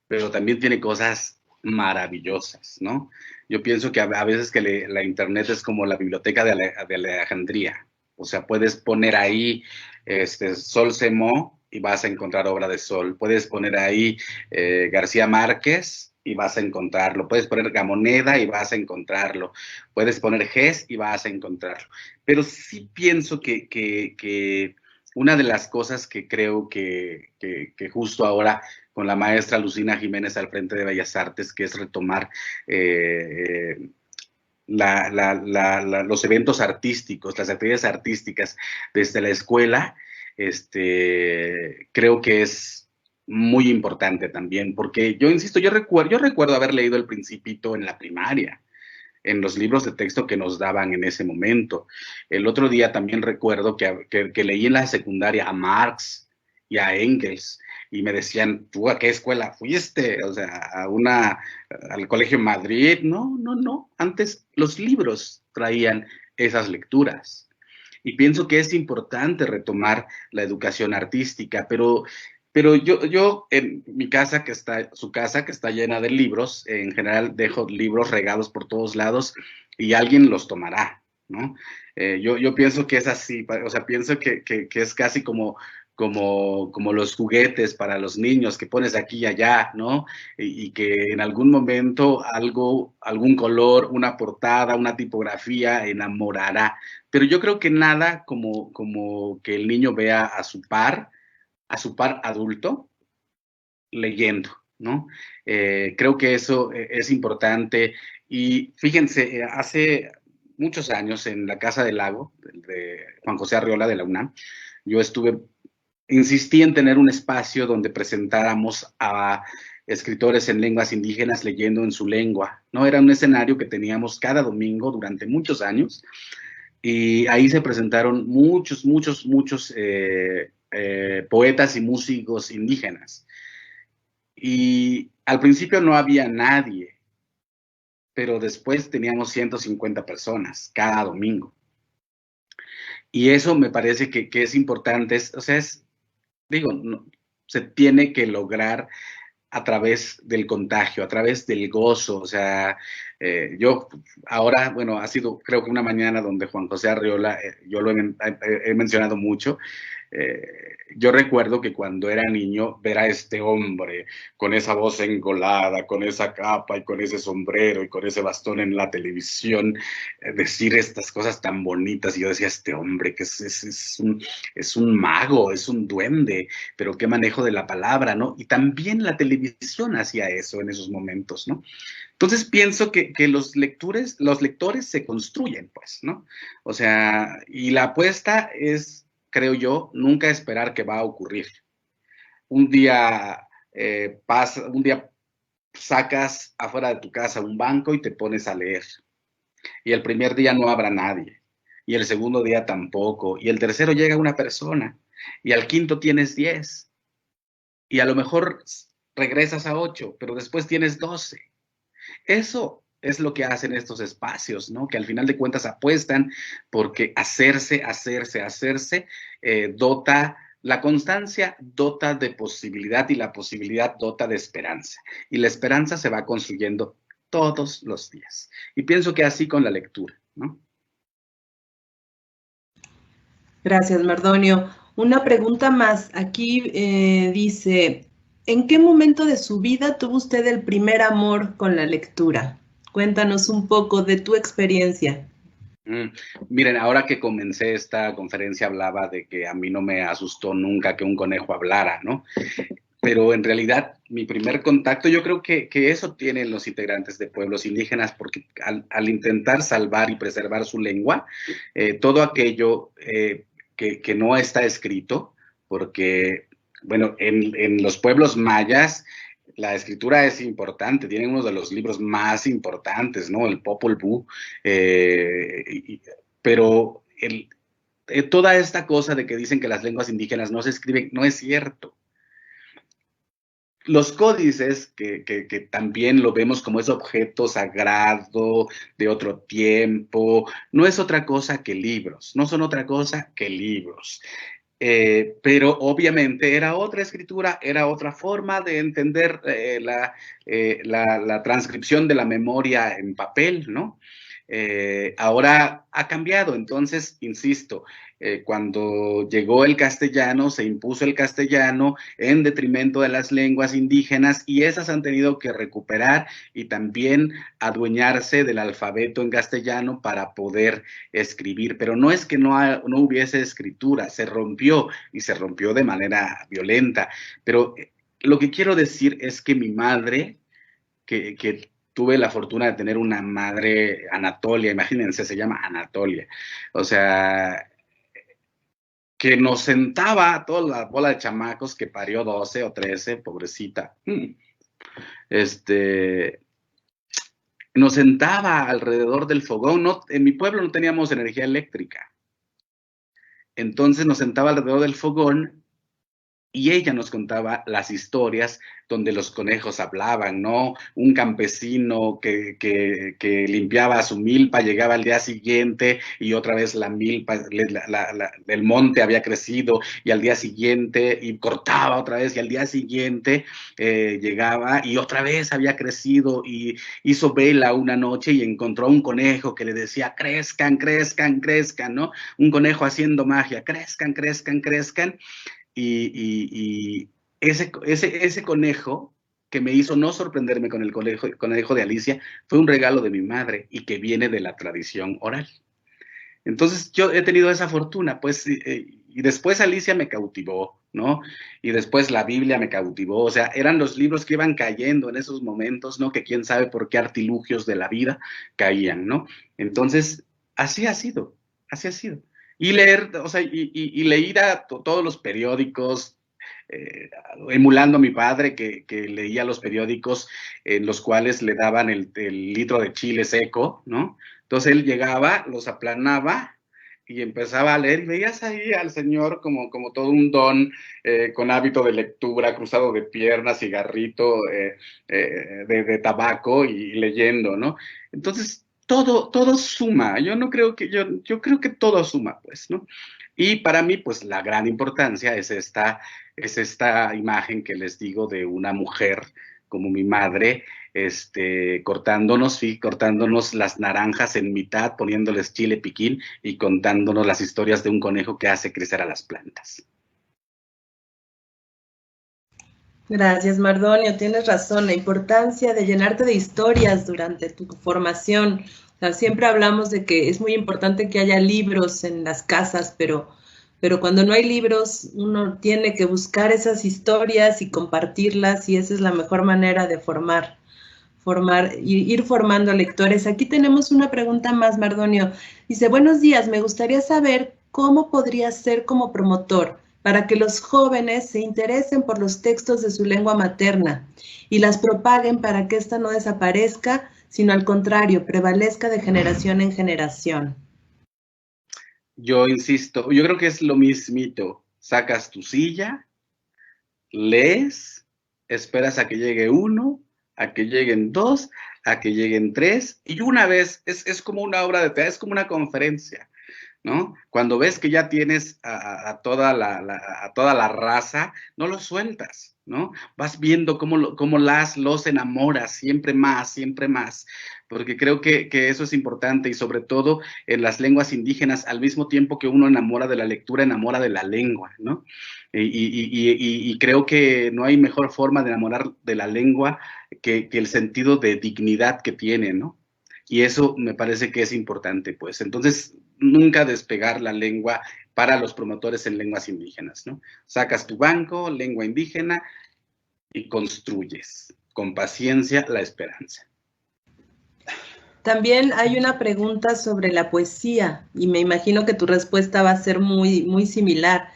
pero también tiene cosas maravillosas, ¿no? Yo pienso que a veces que la Internet es como la biblioteca de Alejandría. O sea, puedes poner ahí Sol Semó y vas a encontrar obra de Sol. Puedes poner ahí García Márquez y vas a encontrarlo. Puedes poner Gamoneda y vas a encontrarlo. Puedes poner Gess y vas a encontrarlo. Pero sí pienso que una de las cosas que creo que justo ahora con la maestra Lucina Jiménez al frente de Bellas Artes, que es retomar los eventos artísticos, las actividades artísticas desde la escuela, creo que es muy importante también, porque yo insisto, yo recuerdo haber leído El Principito en la primaria, en los libros de texto que nos daban en ese momento. El otro día también recuerdo que leí en la secundaria a Marx y a Engels, y me decían, ¿tú a qué escuela fuiste? O sea, al Colegio Madrid. No. Antes los libros traían esas lecturas. Y pienso que es importante retomar la educación artística, pero yo en mi casa, su casa, que está llena de libros, en general dejo libros regados por todos lados y alguien los tomará, ¿no? Yo pienso que es así, o sea, pienso que es casi como los juguetes para los niños que pones aquí y allá, ¿no? Y que en algún momento algún color, una portada, una tipografía enamorará. Pero yo creo que nada como que el niño vea a su par adulto leyendo, ¿no? Creo que eso es importante. Y fíjense, hace muchos años en la Casa del Lago, de Juan José Arriola de la UNAM, yo estuve insistí en tener un espacio donde presentáramos a escritores en lenguas indígenas leyendo en su lengua, ¿no? Era un escenario que teníamos cada domingo durante muchos años, y ahí se presentaron muchos poetas y músicos indígenas. Y al principio no había nadie, pero después teníamos 150 personas cada domingo. Y eso me parece que es importante, o sea, digo, no, se tiene que lograr a través del contagio, a través del gozo. O sea, yo ahora, bueno, ha sido creo que una mañana donde Juan José Arriola, yo lo he mencionado mucho. Yo recuerdo que cuando era niño, ver a este hombre con esa voz engolada, con esa capa y con ese sombrero y con ese bastón en la televisión, decir estas cosas tan bonitas, y yo decía, este hombre que es un mago, es un duende, pero qué manejo de la palabra, ¿no? Y también la televisión hacía eso en esos momentos, ¿no? Entonces pienso que los lectores se construyen, pues, ¿no? O sea, y la apuesta es, creo yo, nunca esperar que va a ocurrir. Un día un día sacas afuera de tu casa un banco y te pones a leer. Y el primer día no habrá nadie. Y el segundo día tampoco. Y el tercero llega una persona. Y al quinto tienes 10. Y a lo mejor regresas a 8, pero después tienes 12. Eso es lo que hacen estos espacios, ¿no? Que al final de cuentas apuestan porque hacerse, dota, la constancia dota de posibilidad, y la posibilidad dota de esperanza. Y la esperanza se va construyendo todos los días. Y pienso que así con la lectura, ¿no? Gracias, Mardonio. Una pregunta más. Aquí dice, ¿en qué momento de su vida tuvo usted el primer amor con la lectura? Cuéntanos un poco de tu experiencia. Miren, ahora que comencé esta conferencia hablaba de que a mí no me asustó nunca que un conejo hablara, ¿no? Pero en realidad mi primer contacto, yo creo que eso tienen los integrantes de pueblos indígenas, porque al intentar salvar y preservar su lengua, todo aquello que no está escrito, porque, bueno, en los pueblos mayas la escritura es importante, tienen uno de los libros más importantes, ¿no? El Popol Vuh, pero toda esta cosa de que dicen que las lenguas indígenas no se escriben, no es cierto. Los códices, que también lo vemos como ese objeto sagrado de otro tiempo, no es otra cosa que libros, no son otra cosa que libros. Pero obviamente era otra escritura, era otra forma de entender la transcripción de la memoria en papel, ¿no? Ahora ha cambiado. Entonces, insisto, cuando llegó el castellano, se impuso el castellano en detrimento de las lenguas indígenas, y esas han tenido que recuperar y también adueñarse del alfabeto en castellano para poder escribir. Pero no es que no hubiese escritura, se rompió, y se rompió de manera violenta. Pero lo que quiero decir es que mi madre, que tuve la fortuna de tener una madre, Anatolia, imagínense, se llama Anatolia, o sea, que nos sentaba a toda la bola de chamacos, que parió 12 o 13, pobrecita, nos sentaba alrededor del fogón. No, en mi pueblo no teníamos energía eléctrica, entonces nos sentaba alrededor del fogón, y ella nos contaba las historias donde los conejos hablaban, ¿no? Un campesino que limpiaba su milpa, llegaba al día siguiente y otra vez la milpa, el monte había crecido, y al día siguiente, y cortaba otra vez, y al día siguiente llegaba y otra vez había crecido, y hizo vela una noche y encontró un conejo que le decía, crezcan, crezcan, crezcan, ¿no? Un conejo haciendo magia, crezcan, crezcan, crezcan. Y ese conejo que me hizo no sorprenderme con el conejo de Alicia fue un regalo de mi madre, y que viene de la tradición oral. Entonces yo he tenido esa fortuna, pues, y después Alicia me cautivó, ¿no? Y después la Biblia me cautivó. O sea, eran los libros que iban cayendo en esos momentos, ¿no? Que quién sabe por qué artilugios de la vida caían, ¿no? Entonces, así ha sido, así ha sido. Y leer, o sea, y leía todos los periódicos, emulando a mi padre que leía los periódicos en los cuales le daban el litro de chile seco, ¿no? Entonces él llegaba, los aplanaba y empezaba a leer y veías ahí al señor como todo un don, con hábito de lectura, cruzado de piernas, cigarrito, de tabaco y leyendo, ¿no? Entonces, todo suma. Yo no creo que, yo creo que todo suma, pues, ¿no? Y para mí, pues, la gran importancia es esta imagen que les digo de una mujer como mi madre, cortándonos las naranjas en mitad, poniéndoles chile piquín y contándonos las historias de un conejo que hace crecer a las plantas. Gracias, Mardonio. Tienes razón, la importancia de llenarte de historias durante tu formación. O sea, siempre hablamos de que es muy importante que haya libros en las casas, pero cuando no hay libros, uno tiene que buscar esas historias y compartirlas, y esa es la mejor manera de ir formando lectores. Aquí tenemos una pregunta más, Mardonio. Dice, buenos días, me gustaría saber cómo podría ser como promotor para que los jóvenes se interesen por los textos de su lengua materna y las propaguen para que ésta no desaparezca, sino al contrario, prevalezca de generación en generación. Yo insisto, yo creo que es lo mismito. Sacas tu silla, lees, esperas a que llegue uno, a que lleguen dos, a que lleguen tres, y una vez es como una obra de teatro, es como una conferencia, ¿no? Cuando ves que ya tienes a toda la raza, no lo sueltas, ¿no? Vas viendo cómo los enamoras siempre más, porque creo que eso es importante y sobre todo en las lenguas indígenas, al mismo tiempo que uno enamora de la lectura, enamora de la lengua, ¿no? Y creo que no hay mejor forma de enamorar de la lengua que el sentido de dignidad que tiene, ¿no? Y eso me parece que es importante, pues. Entonces, nunca despegar la lengua para los promotores en lenguas indígenas, ¿no? Sacas tu banco, lengua indígena, y construyes con paciencia la esperanza. También hay una pregunta sobre la poesía y me imagino que tu respuesta va a ser muy, muy similar.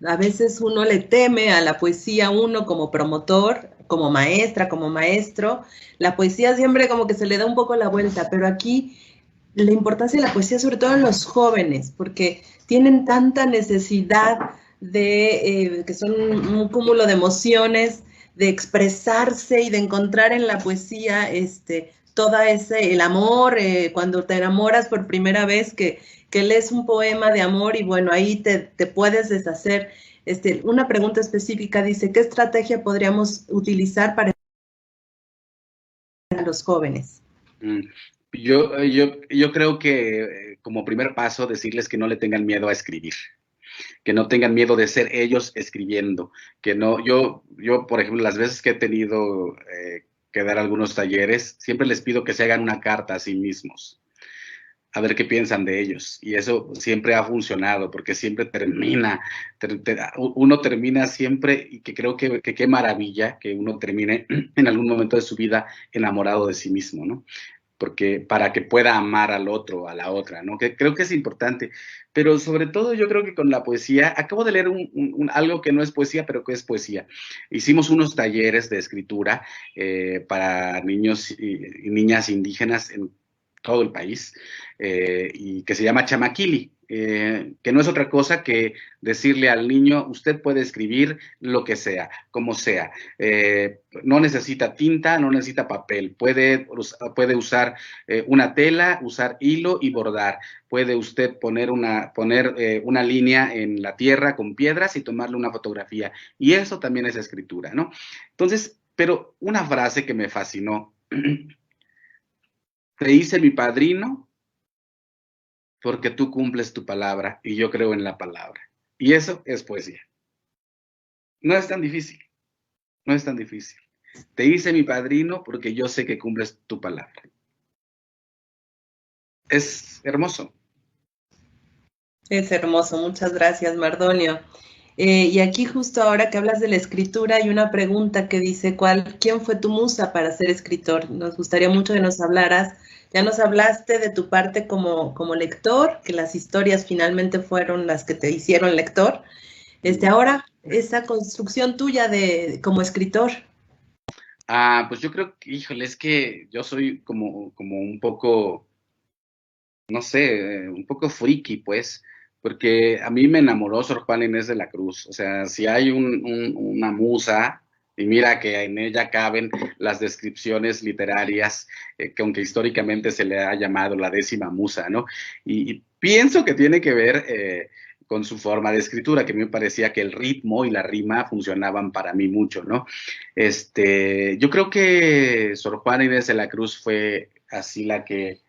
A veces uno le teme a la poesía, uno como promotor, como maestra, como maestro. La poesía siempre como que se le da un poco la vuelta, pero aquí la importancia de la poesía, sobre todo en los jóvenes, porque tienen tanta necesidad de, que son un cúmulo de emociones, de expresarse y de encontrar en la poesía el amor, cuando te enamoras por primera vez, que lees un poema de amor y bueno, ahí te puedes deshacer. Una pregunta específica dice, ¿qué estrategia podríamos utilizar para los jóvenes? Yo creo que como primer paso decirles que no le tengan miedo a escribir, que no tengan miedo de ser ellos escribiendo, que no, yo por ejemplo, las veces que he tenido que dar algunos talleres, siempre les pido que se hagan una carta a sí mismos, a ver qué piensan de ellos. Y eso siempre ha funcionado, porque siempre uno termina siempre, y que creo que qué maravilla que uno termine en algún momento de su vida enamorado de sí mismo, ¿no? Porque para que pueda amar al otro, a la otra, ¿no? Que creo que es importante. Pero sobre todo yo creo que con la poesía, acabo de leer algo que no es poesía, pero que es poesía. Hicimos unos talleres de escritura para niños y niñas indígenas en todo el país, y que se llama Chamaquili, que no es otra cosa que decirle al niño, usted puede escribir lo que sea, como sea, no necesita tinta, no necesita papel, puede usar una tela, usar hilo y bordar, puede usted poner una línea en la tierra con piedras y tomarle una fotografía, y eso también es escritura, ¿no? Entonces, pero una frase que me fascinó, te hice mi padrino porque tú cumples tu palabra y yo creo en la palabra. Y eso es poesía. No es tan difícil, no es tan difícil. Te hice mi padrino porque yo sé que cumples tu palabra. Es hermoso. Es hermoso, muchas gracias, Mardonio. Y aquí justo ahora que hablas de la escritura hay una pregunta que dice, ¿quién fue tu musa para ser escritor? Nos gustaría mucho que nos hablaras Ya nos hablaste de tu parte como lector, que las historias finalmente fueron las que te hicieron lector. Ahora, esa construcción tuya como escritor. Pues yo creo que, híjole, es que yo soy como un poco, no sé, un poco friki, pues, porque a mí me enamoró Sor Juana Inés de la Cruz. O sea, si hay una musa, y mira que en ella caben las descripciones literarias, que aunque históricamente se le ha llamado la 10ª musa, ¿no? Y pienso que tiene que ver con su forma de escritura, que a mí me parecía que el ritmo y la rima funcionaban para mí mucho, ¿no? Yo creo que Sor Juana Inés de la Cruz fue así la que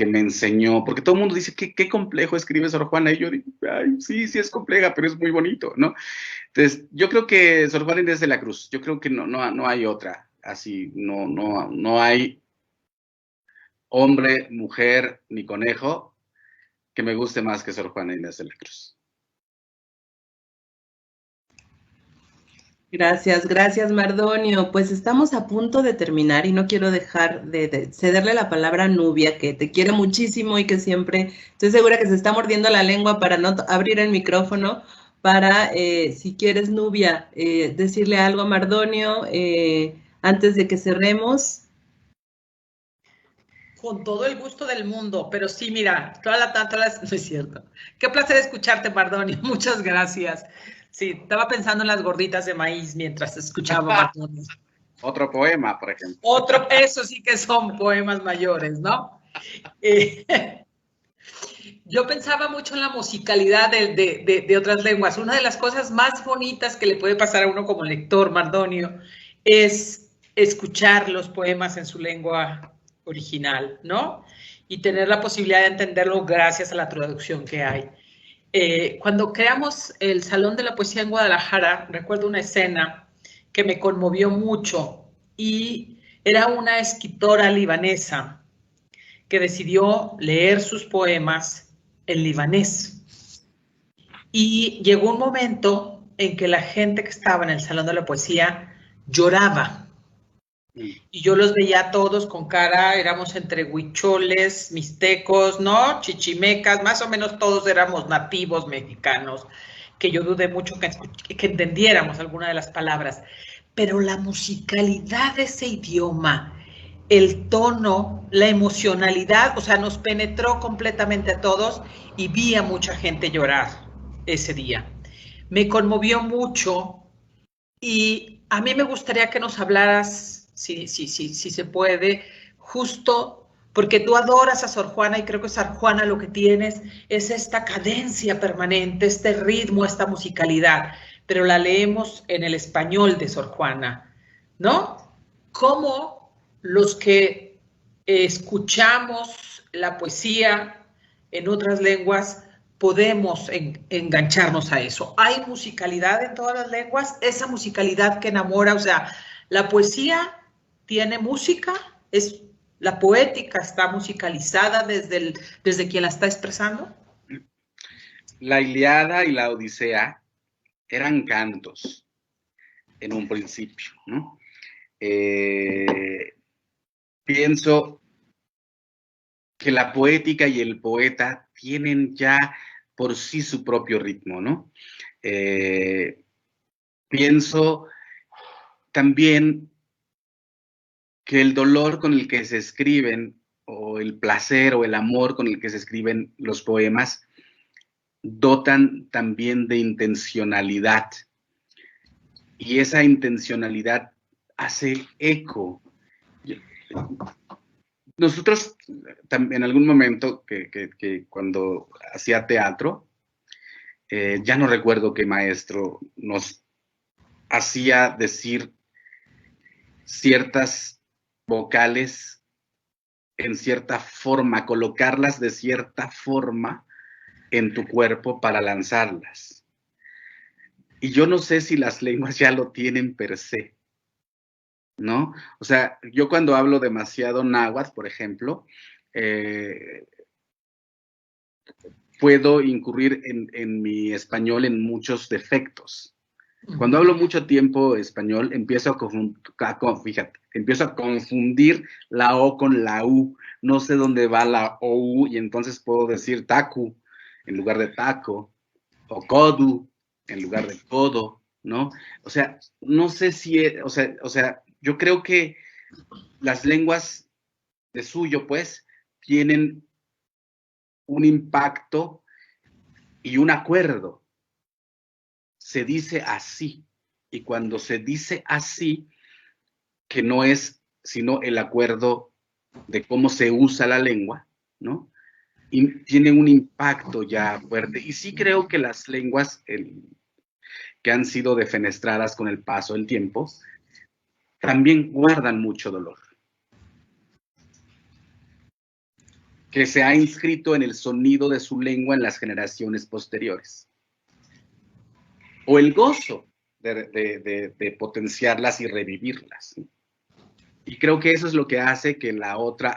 me enseñó, porque todo el mundo dice, qué complejo escribe Sor Juana, y yo digo, ay, sí es compleja, pero es muy bonito, ¿no? Entonces, yo creo que Sor Juana Inés de la Cruz, yo creo que no hay otra, así, no hay hombre, mujer, ni conejo que me guste más que Sor Juana Inés de la Cruz. Gracias, Mardonio. Pues estamos a punto de terminar y no quiero dejar de cederle la palabra a Nubia, que te quiere muchísimo y que siempre estoy segura que se está mordiendo la lengua para no abrir el micrófono, para, si quieres, Nubia, decirle algo a Mardonio antes de que cerremos. Con todo el gusto del mundo, pero sí, mira, no es cierto. Qué placer escucharte, Mardonio. Muchas gracias. Sí, estaba pensando en las gorditas de maíz mientras escuchaba Mardonio. Otro poema, por ejemplo. Eso sí que son poemas mayores, ¿no? Yo pensaba mucho en la musicalidad de otras lenguas. Una de las cosas más bonitas que le puede pasar a uno como lector, Mardonio, es escuchar los poemas en su lengua original, ¿no? Y tener la posibilidad de entenderlo gracias a la traducción que hay. Cuando creamos el Salón de la Poesía en Guadalajara, recuerdo una escena que me conmovió mucho y era una escritora libanesa que decidió leer sus poemas en libanés. Y llegó un momento en que la gente que estaba en el Salón de la Poesía lloraba. Y yo los veía a todos con cara, éramos entre huicholes, mixtecos, ¿no? Chichimecas, más o menos todos éramos nativos mexicanos, que yo dudé mucho que entendiéramos alguna de las palabras. Pero la musicalidad de ese idioma, el tono, la emocionalidad, o sea, nos penetró completamente a todos y vi a mucha gente llorar ese día. Me conmovió mucho y a mí me gustaría que nos hablaras, si se puede, justo porque tú adoras a Sor Juana y creo que Sor Juana lo que tienes es esta cadencia permanente, este ritmo, esta musicalidad, pero la leemos en el español de Sor Juana, ¿no? ¿Cómo los que escuchamos la poesía en otras lenguas podemos engancharnos a eso? ¿Hay musicalidad en todas las lenguas? Esa musicalidad que enamora, o sea, la poesía tiene música, la poética está musicalizada desde quien la está expresando. La Ilíada y la Odisea eran cantos en un principio, ¿no? Pienso que la poética y el poeta tienen ya por sí su propio ritmo, ¿no? Pienso también que el dolor con el que se escriben, o el placer o el amor con el que se escriben los poemas, dotan también de intencionalidad. Y esa intencionalidad hace eco. Nosotros, en algún momento, que cuando hacía teatro, ya no recuerdo qué maestro nos hacía decir ciertas vocales en cierta forma, colocarlas de cierta forma en tu cuerpo para lanzarlas. Y yo no sé si las lenguas ya lo tienen per se, ¿no? O sea, yo cuando hablo demasiado náhuatl, por ejemplo, puedo incurrir en mi español en muchos defectos. Cuando hablo mucho tiempo español, empiezo a confundir la O con la U. No sé dónde va la OU y entonces puedo decir tacu en lugar de taco, o codu en lugar de codo, ¿no? O sea, no sé si, o sea, yo creo que las lenguas de suyo, pues, tienen un impacto y un acuerdo. Se dice así, y cuando se dice así, que no es sino el acuerdo de cómo se usa la lengua, ¿no? Y tiene un impacto ya fuerte. Y sí creo que las lenguas que han sido defenestradas con el paso del tiempo, también guardan mucho dolor, que se ha inscrito en el sonido de su lengua en las generaciones posteriores. O el gozo de potenciarlas y revivirlas. Y creo que eso es lo que hace que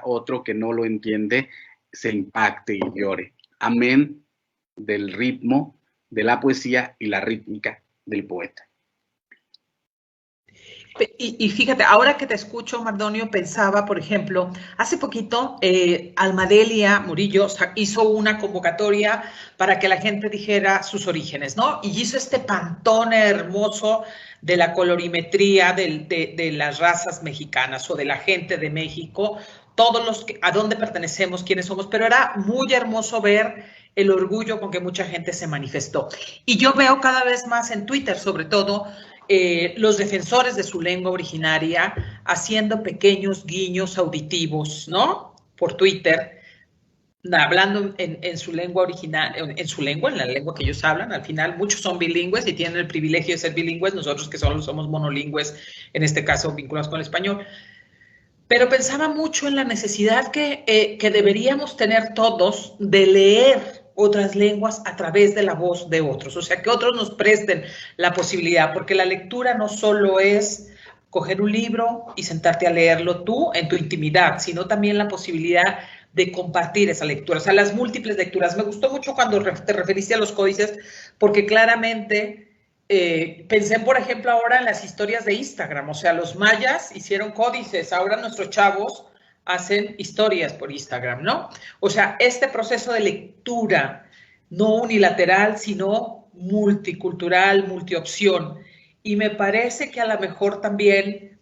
otro que no lo entiende, se impacte y llore. Amén del ritmo, de la poesía y la rítmica del poeta. Y fíjate, ahora que te escucho, Mardonio, pensaba, por ejemplo, hace poquito Almadelia Murillo hizo una convocatoria para que la gente dijera sus orígenes, ¿no? Y hizo este pantone hermoso de la colorimetría de las razas mexicanas o de la gente de México, todos los que, a dónde pertenecemos, quiénes somos, pero era muy hermoso ver el orgullo con que mucha gente se manifestó. Y yo veo cada vez más en Twitter, sobre todo, los defensores de su lengua originaria haciendo pequeños guiños auditivos, ¿no? Por Twitter, hablando en su lengua original, en la lengua que ellos hablan. Al final, muchos son bilingües y tienen el privilegio de ser bilingües, nosotros que solo somos monolingües, en este caso vinculados con el español. Pero pensaba mucho en la necesidad que deberíamos tener todos de leer otras lenguas a través de la voz de otros, o sea, que otros nos presten la posibilidad, porque la lectura no solo es coger un libro y sentarte a leerlo tú en tu intimidad, sino también la posibilidad de compartir esa lectura, o sea, las múltiples lecturas. Me gustó mucho cuando te referiste a los códices, porque claramente pensé, por ejemplo, ahora en las historias de Instagram, o sea, los mayas hicieron códices, ahora nuestros chavos hacen historias por Instagram, ¿no? O sea, este proceso de lectura no unilateral, sino multicultural, multiopción. Y me parece que a lo mejor también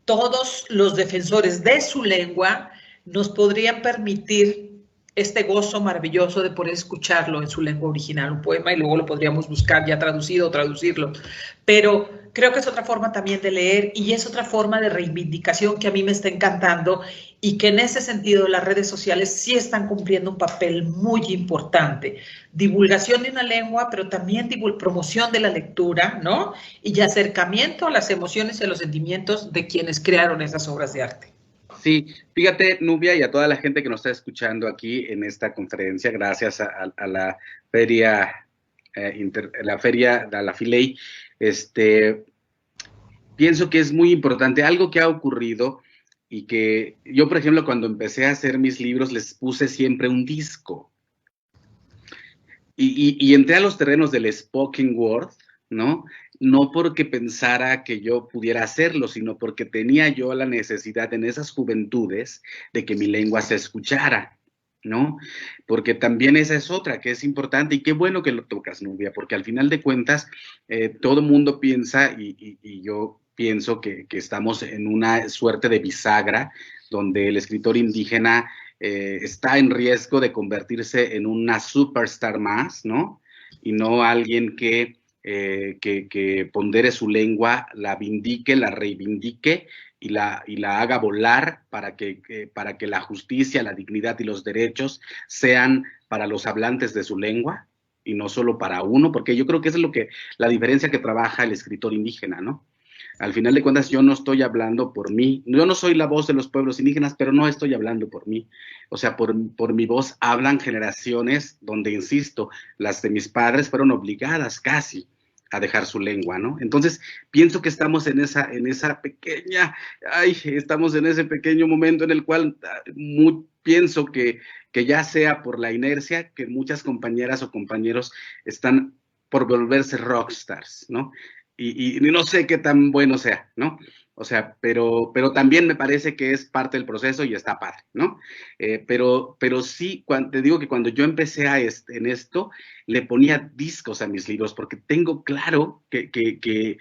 todos los defensores de su lengua nos podrían permitir este gozo maravilloso de poder escucharlo en su lengua original, un poema, y luego lo podríamos buscar ya traducido o traducirlo. Pero creo que es otra forma también de leer y es otra forma de reivindicación que a mí me está encantando y que en ese sentido las redes sociales sí están cumpliendo un papel muy importante. Divulgación de una lengua, pero también promoción de la lectura, ¿no? Y acercamiento a las emociones y a los sentimientos de quienes crearon esas obras de arte. Sí, fíjate, Nubia, y a toda la gente que nos está escuchando aquí en esta conferencia, gracias a la feria, a la Filey, pienso que es muy importante algo que ha ocurrido y que yo, por ejemplo, cuando empecé a hacer mis libros, les puse siempre un disco. Y entré a los terrenos del spoken word, ¿no? No porque pensara que yo pudiera hacerlo, sino porque tenía yo la necesidad en esas juventudes de que mi lengua se escuchara, ¿no? Porque también esa es otra que es importante y qué bueno que lo tocas, Nubia, porque al final de cuentas todo el mundo piensa y yo pienso que estamos en una suerte de bisagra donde el escritor indígena está en riesgo de convertirse en una superstar más, ¿no? Y no alguien que pondere su lengua, la vindique, la reivindique y la haga volar para que la justicia, la dignidad y los derechos sean para los hablantes de su lengua y no solo para uno, porque yo creo que esa es la diferencia que trabaja el escritor indígena, ¿no? Al final de cuentas, yo no estoy hablando por mí. Yo no soy la voz de los pueblos indígenas, pero no estoy hablando por mí. O sea, por mi voz hablan generaciones donde, insisto, las de mis padres fueron obligadas casi a dejar su lengua, ¿no? Entonces, pienso que estamos en esa estamos en ese pequeño momento en el cual pienso que ya sea por la inercia, que muchas compañeras o compañeros están por volverse rockstars, ¿no? y no sé qué tan bueno sea, ¿no? O sea, pero también me parece que es parte del proceso y está padre, ¿no? Pero sí, te digo que cuando yo empecé en esto, le ponía discos a mis libros, porque tengo claro que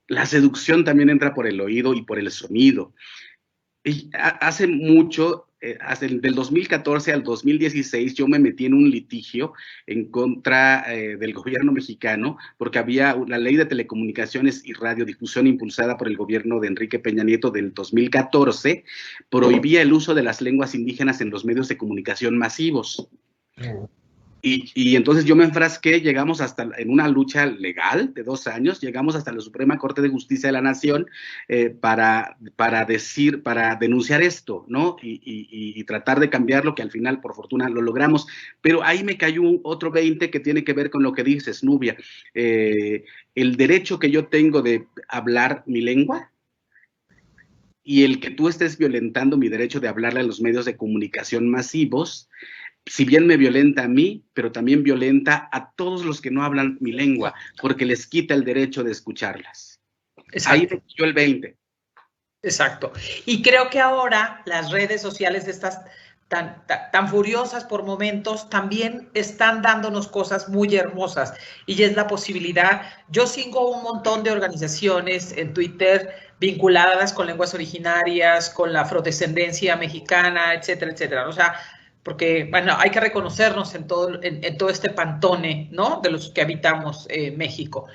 la seducción también entra por el oído y por el sonido. Y hace mucho, del 2014 al 2016, yo me metí en un litigio en contra del gobierno mexicano, porque había la ley de telecomunicaciones y radiodifusión impulsada por el gobierno de Enrique Peña Nieto del 2014, prohibía el uso de las lenguas indígenas en los medios de comunicación masivos. Y entonces yo me enfrasqué, llegamos en una lucha legal de 2 años, llegamos hasta la Suprema Corte de Justicia de la Nación para denunciar esto, ¿no? Y tratar de cambiarlo, que al final, por fortuna, lo logramos. Pero ahí me cayó otro 20 que tiene que ver con lo que dices, Nubia. El derecho que yo tengo de hablar mi lengua y el que tú estés violentando mi derecho de hablarle a los medios de comunicación masivos, si bien me violenta a mí, pero también violenta a todos los que no hablan mi lengua, porque les quita el derecho de escucharlas. Exacto. Ahí me cayó el 20. Exacto. Y creo que ahora las redes sociales estas tan furiosas por momentos también están dándonos cosas muy hermosas, y es la posibilidad. Yo sigo un montón de organizaciones en Twitter vinculadas con lenguas originarias, con la afrodescendencia mexicana, etcétera, etcétera. O sea, porque, bueno, hay que reconocernos en todo este pantone, ¿no?, de los que habitamos México.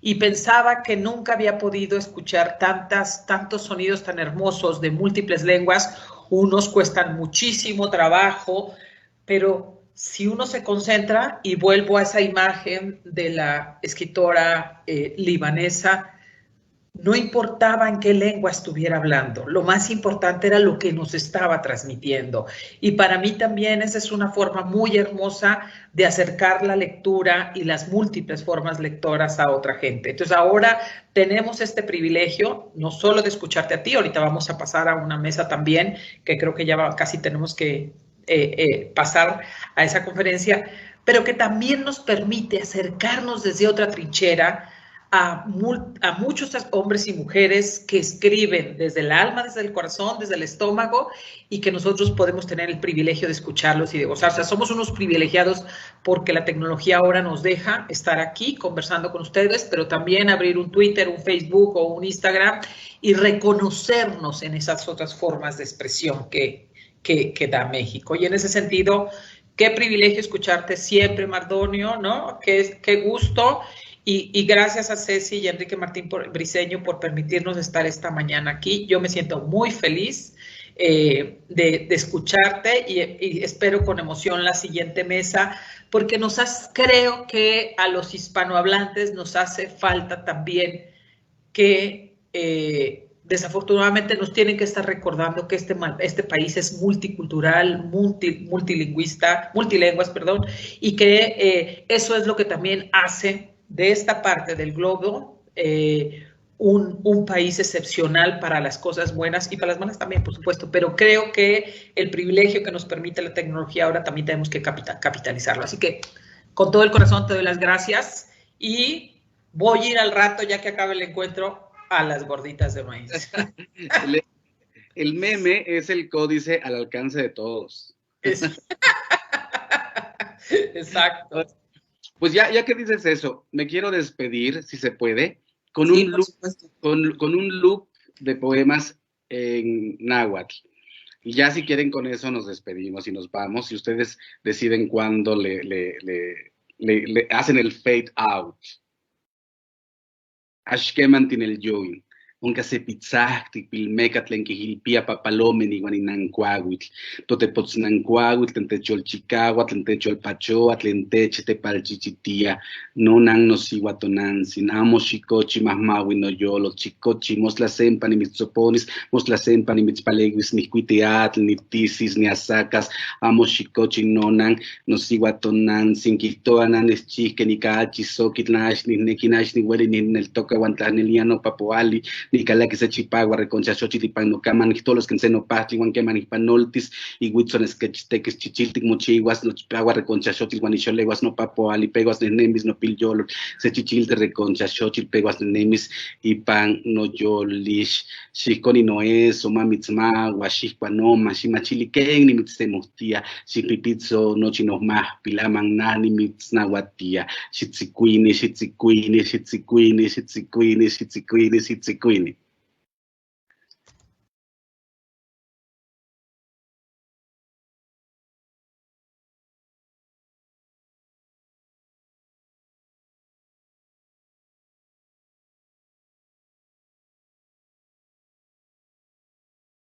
Y pensaba que nunca había podido escuchar tantos sonidos tan hermosos de múltiples lenguas. Unos cuestan muchísimo trabajo, pero si uno se concentra, y vuelvo a esa imagen de la escritora libanesa, no importaba en qué lengua estuviera hablando, lo más importante era lo que nos estaba transmitiendo. Y para mí también esa es una forma muy hermosa de acercar la lectura y las múltiples formas lectoras a otra gente. Entonces ahora tenemos este privilegio, no solo de escucharte a ti, ahorita vamos a pasar a una mesa también, que creo que ya casi tenemos que pasar a esa conferencia, pero que también nos permite acercarnos desde otra trinchera a muchos hombres y mujeres que escriben desde el alma, desde el corazón, desde el estómago, y que nosotros podemos tener el privilegio de escucharlos y de gozar. O sea, somos unos privilegiados porque la tecnología ahora nos deja estar aquí conversando con ustedes, pero también abrir un Twitter, un Facebook o un Instagram y reconocernos en esas otras formas de expresión que da México. Y en ese sentido, qué privilegio escucharte siempre, Mardonio, ¿no? Qué gusto. Y gracias a Ceci y Enrique Martín Briceño por permitirnos estar esta mañana aquí. Yo me siento muy feliz de escucharte y espero con emoción la siguiente mesa, porque creo que a los hispanohablantes nos hace falta también que desafortunadamente nos tienen que estar recordando que este país es multicultural, multilenguas, y que eso es lo que también hace de esta parte del globo un país excepcional para las cosas buenas y para las malas también, por supuesto, pero creo que el privilegio que nos permite la tecnología ahora también tenemos que capitalizarlo. Así que con todo el corazón te doy las gracias y voy a ir al rato, ya que acabe el encuentro, a las gorditas de maíz. El meme es el códice al alcance de todos. Exacto. Pues ya que dices eso, me quiero despedir, si se puede, con un loop de poemas en náhuatl. Y ya si quieren con eso nos despedimos y nos vamos, y ustedes deciden cuándo le hacen el fade out. Ashkemantin el join. Onka se pitzahti, pilmecatlen que hilpia papalomen iguan inancuahuitl. Totepotzanancuahuitl, tentechol chicagua, tentechol pachoa, tlenteche tepalchichitia. No nan no siguatonansin. Amo chicochi mahmawi no yolo. Chicochi mosla sempan y mitzoponis, mosla sempan y mitzpaleguis, ni cuiteatl, ni tisis, ni asacas. Amo chicochi no nan no siguatonansin. Quitoanan eschique, ni cachi, soquitlash, ni nequinash, ni hueli, ni el toca guantaneliano papoali. Nicala que se chipagua, reconcha xochitlipan no caman, todos los que se no patliwan que manipanotis, y huitzon es que chichiltic mochiguas, no chipagua, reconcha xochitlipan y xoleguas, no papo, alipeguas, nenemis, no piljolo, se chichilte reconcha xochitlipeguas, nenemis, y pan no yolish, xiconi no es, o mamitzma, guaxicpanoma, ximachiliken, ni mitztemustia, xipipitzo, no chinos más, pilaman nani, mitznahuatia, xitzikuini, xitzikuini, xitzikuini, xitzikuini, xitzikuini, xitzikuini.